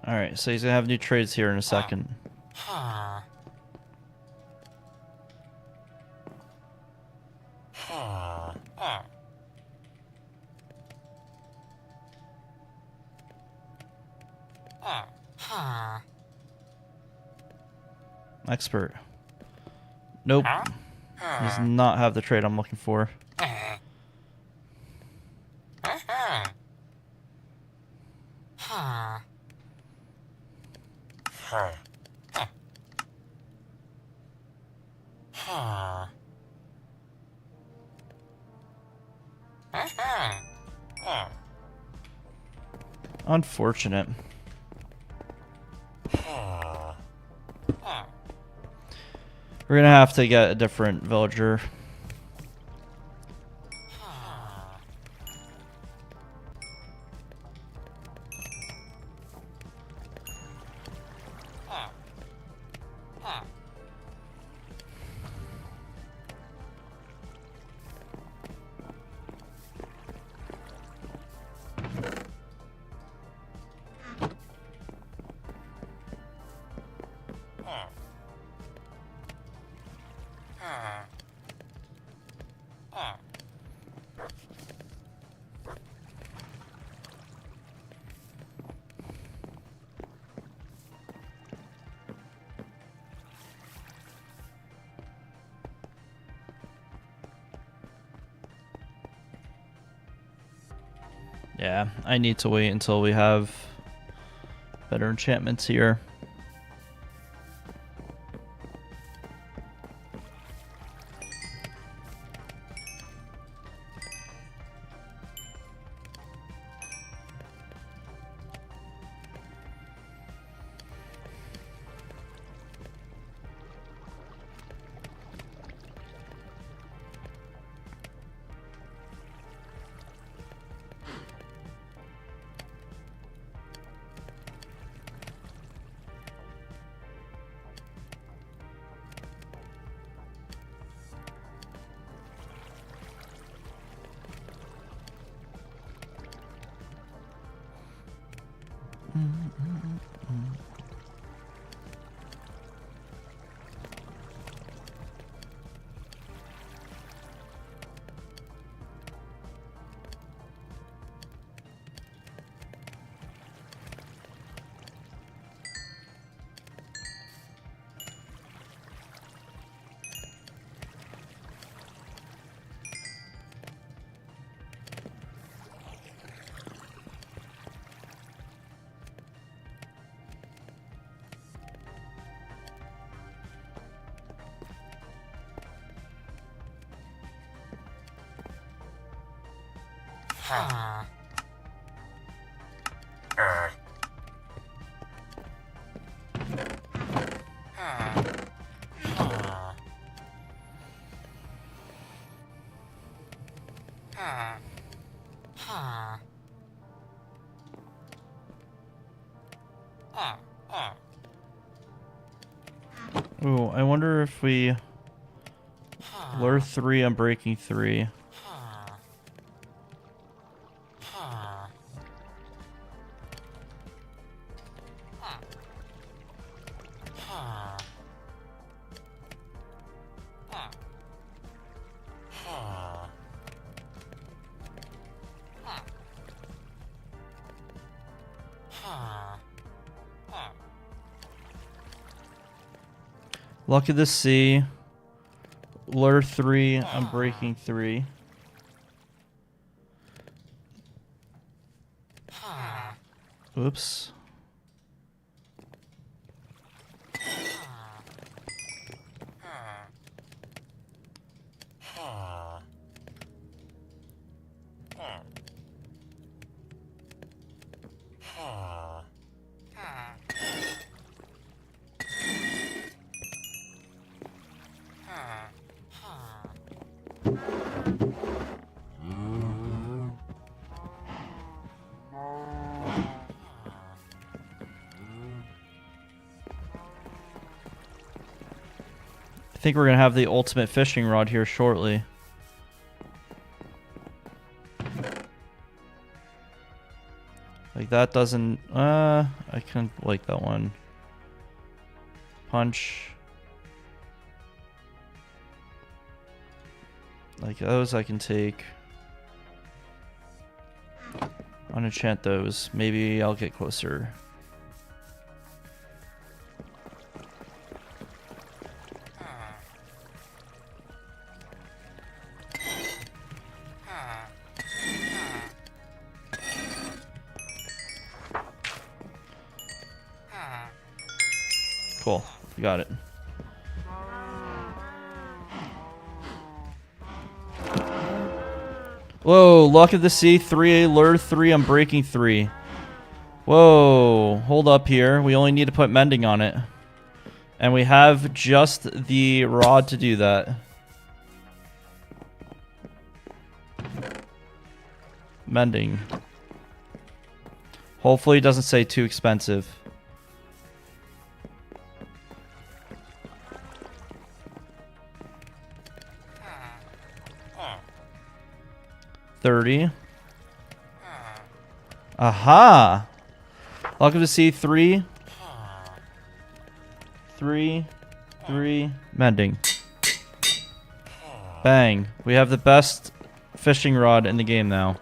Alright, so he's gonna have new trades here in a second. Expert. Nope. Does not have the trade I'm looking for. Unfortunate. We're gonna have to get a different villager. Yeah, I need to wait until we have better enchantments here. Ooh, I wonder if we lure 3 on breaking 3. Luck of the Sea. Lure 3 on breaking 3. Oops. I think we're going to have the ultimate fishing rod here shortly. Like that doesn't... I kind of like that one. Punch. Like those I can take. Unenchant those. Maybe I'll get closer. Cool. You got it. Whoa, Luck of the Sea, 3 lure 3, I'm breaking 3. Whoa, hold up here. We only need to put mending on it. And we have just the rod to do that. Mending. Hopefully it doesn't say too expensive. $30. Aha! Luck of the Sea, 3. 3. Mending. Bang. We have the best fishing rod in the game now.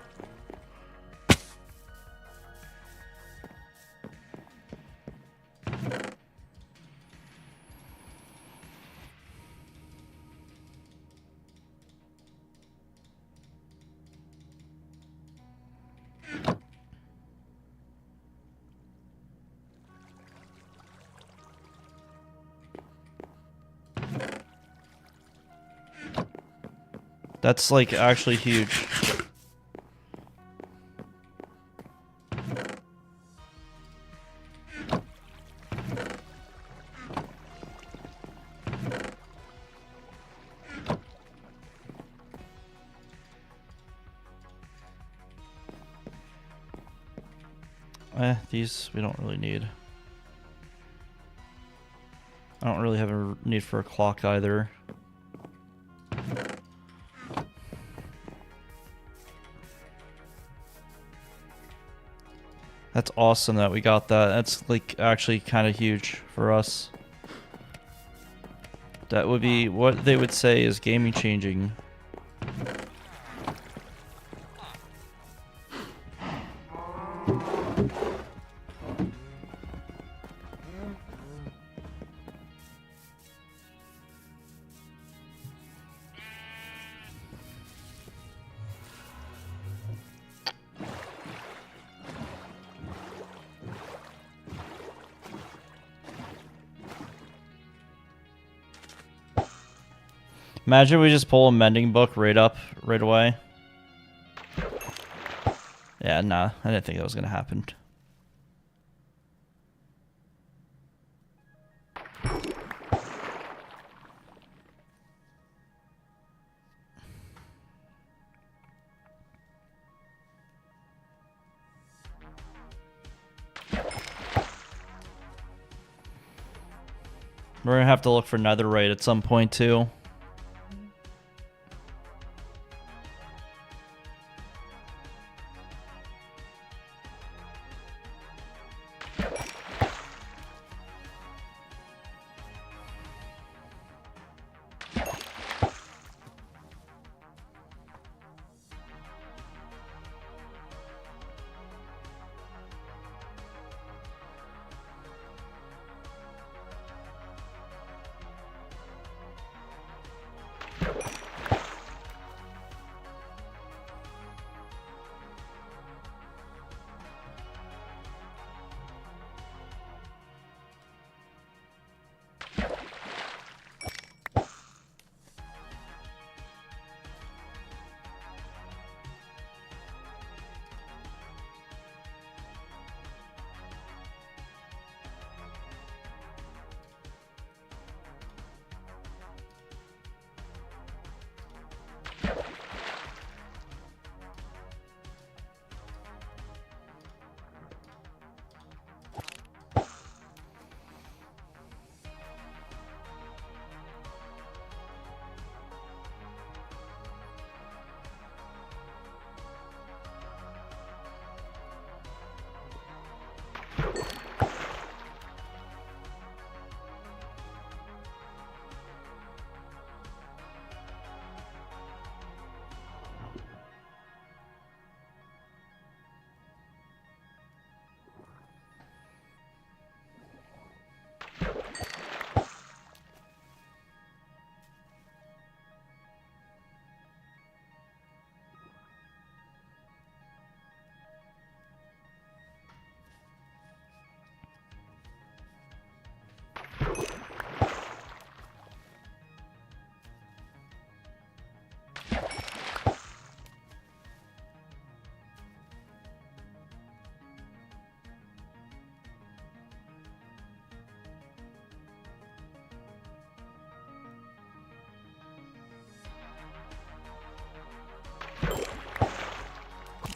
That's like actually huge. These we don't really need. I don't really have a need for a clock either. That's awesome that we got that. That's like actually kind of huge for us. That would be what they would say is gaming changing. Imagine we just pull a mending book right up right away. Yeah, nah, I didn't think that was gonna happen. We're gonna have to look for netherite at some point too.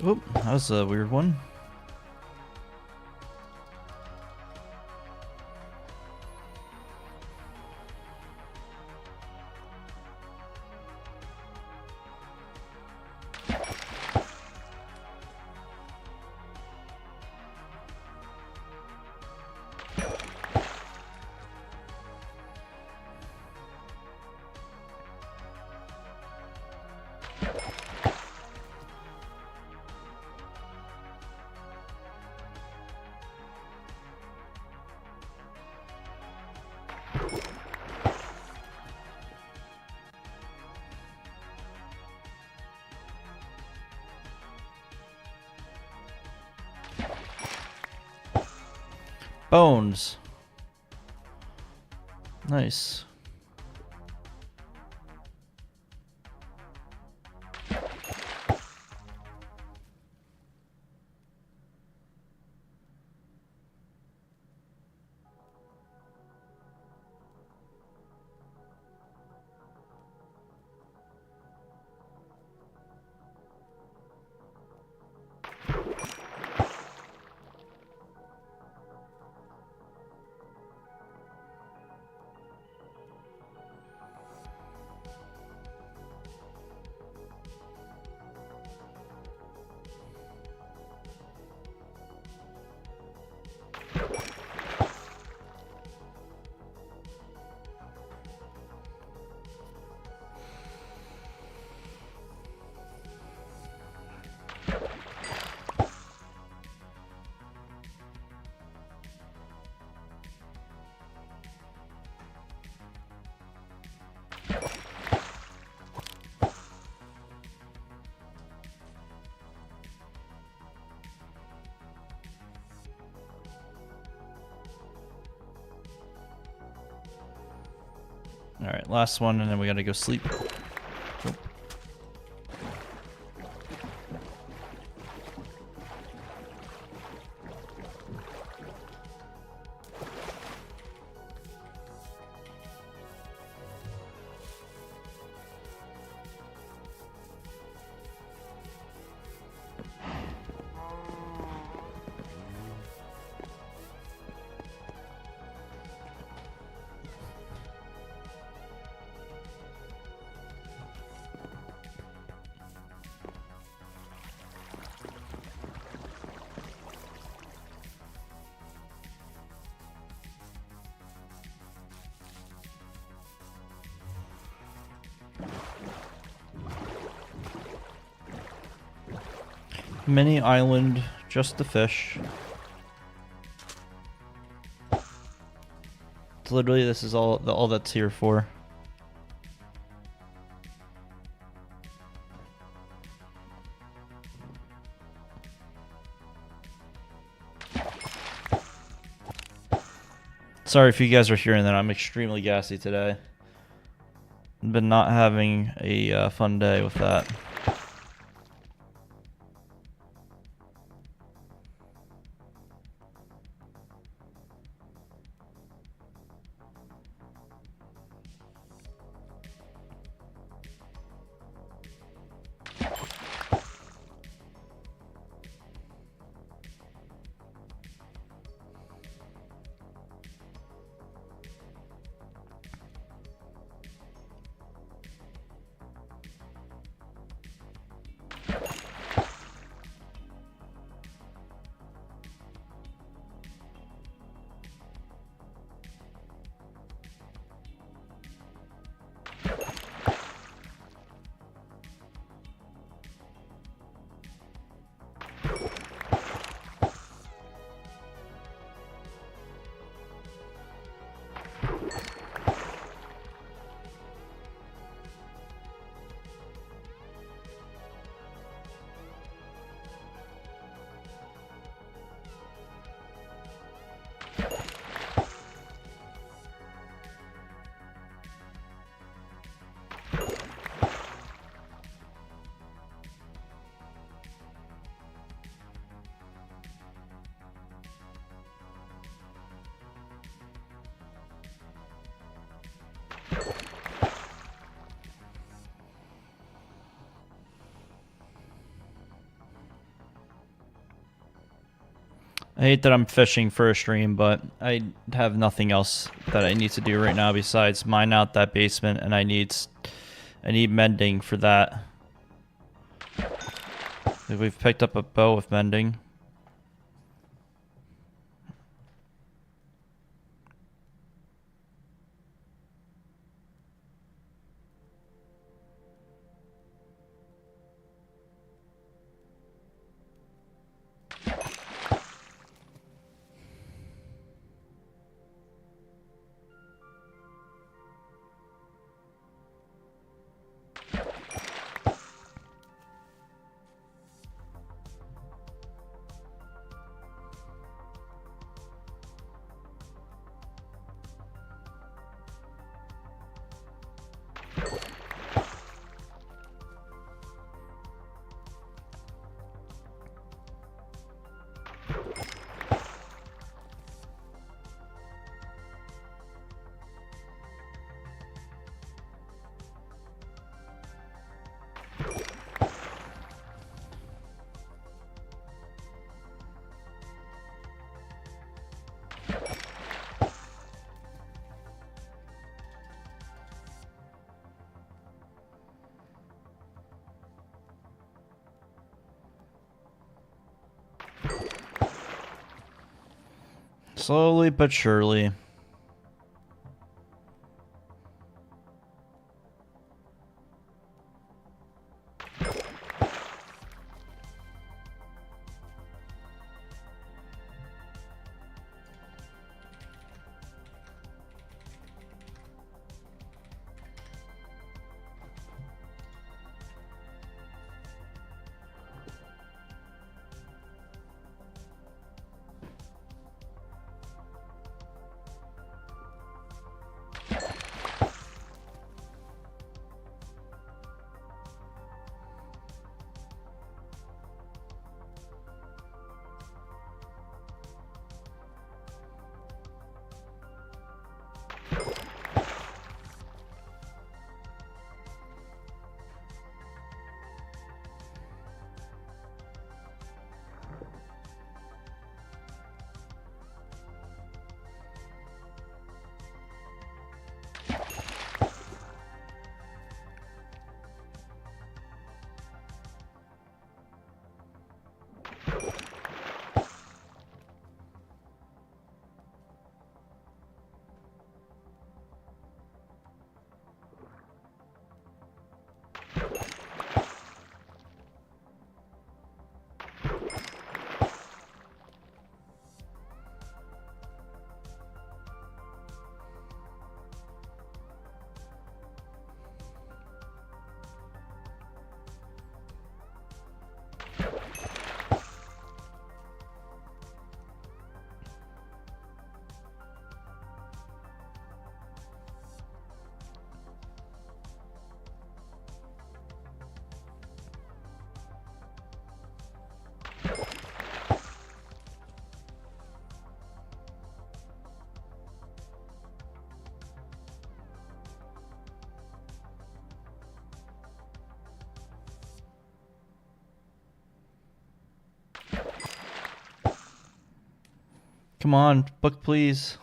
Oop, that was a weird one. Bones. Nice. Alright, last one, and then we gotta go sleep. Mini island, just the fish. Literally, this is all that's here for. Sorry if you guys are hearing that. I'm extremely gassy today. Been not having a fun day with that. I hate that I'm fishing for a stream, but I have nothing else that I need to do right now besides mine out that basement, and I need mending for that. We've picked up a bow with mending. Slowly but surely. Come on, book please.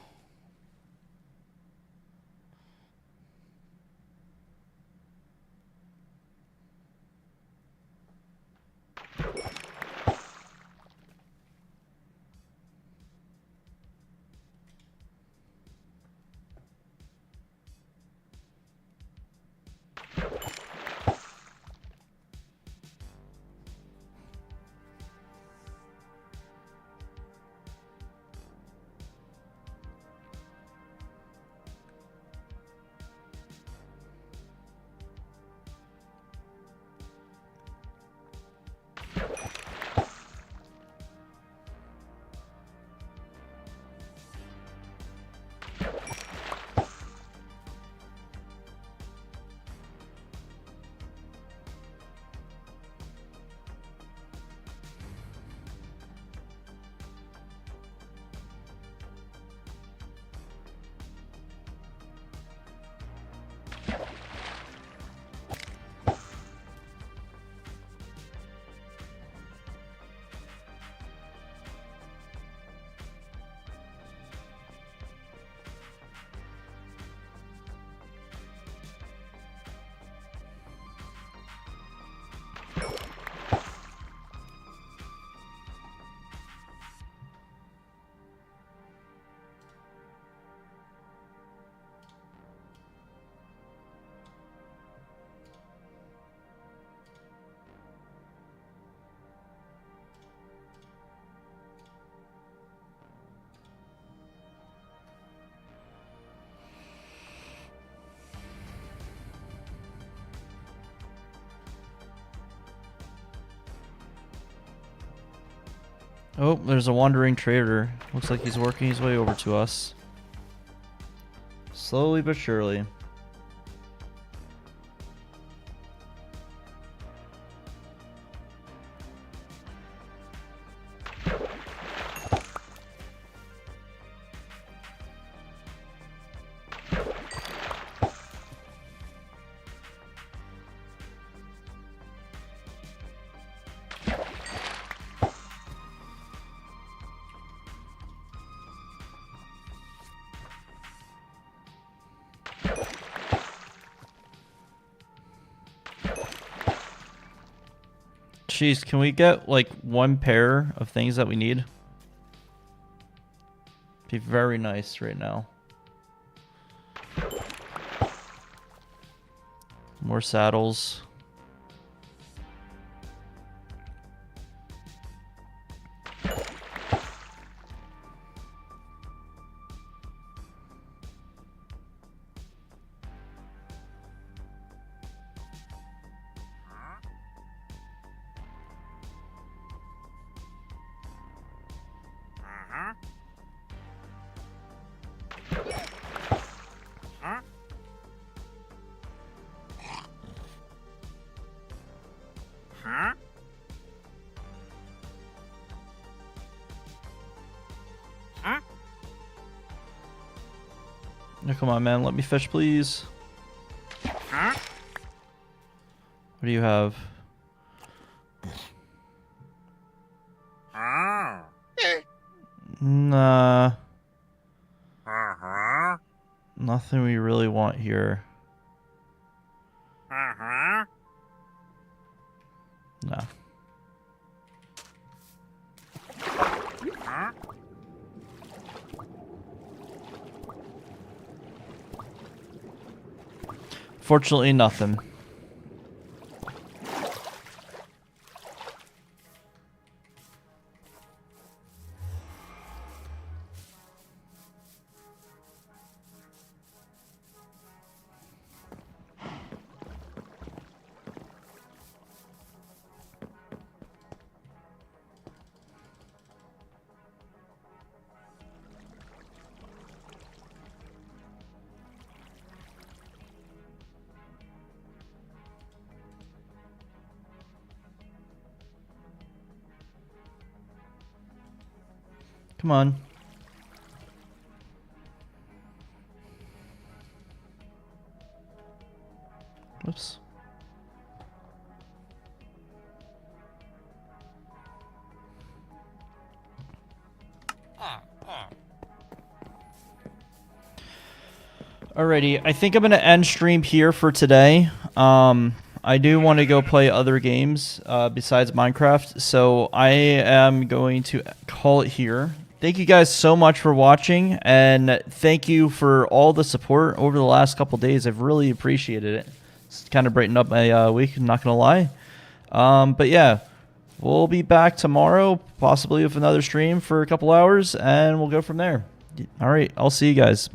Oh, there's a wandering trader. Looks like he's working his way over to us. Slowly but surely. Jeez, can we get like one pair of things that we need? Be very nice right now. More saddles. Oh, come on, man. Let me fish, please. What do you have? Nah. Nothing we really want here. No. Fortunately, nothing. Come on. Oops. Alrighty, I think I'm going to end stream here for today. I do want to go play other games besides Minecraft, so I am going to call it here. Thank you guys so much for watching, and thank you for all the support over the last couple days. I've really appreciated it. It's kind of brightened up my week, I'm not going to lie. But yeah, we'll be back tomorrow, possibly with another stream for a couple hours, and we'll go from there. All right, I'll see you guys.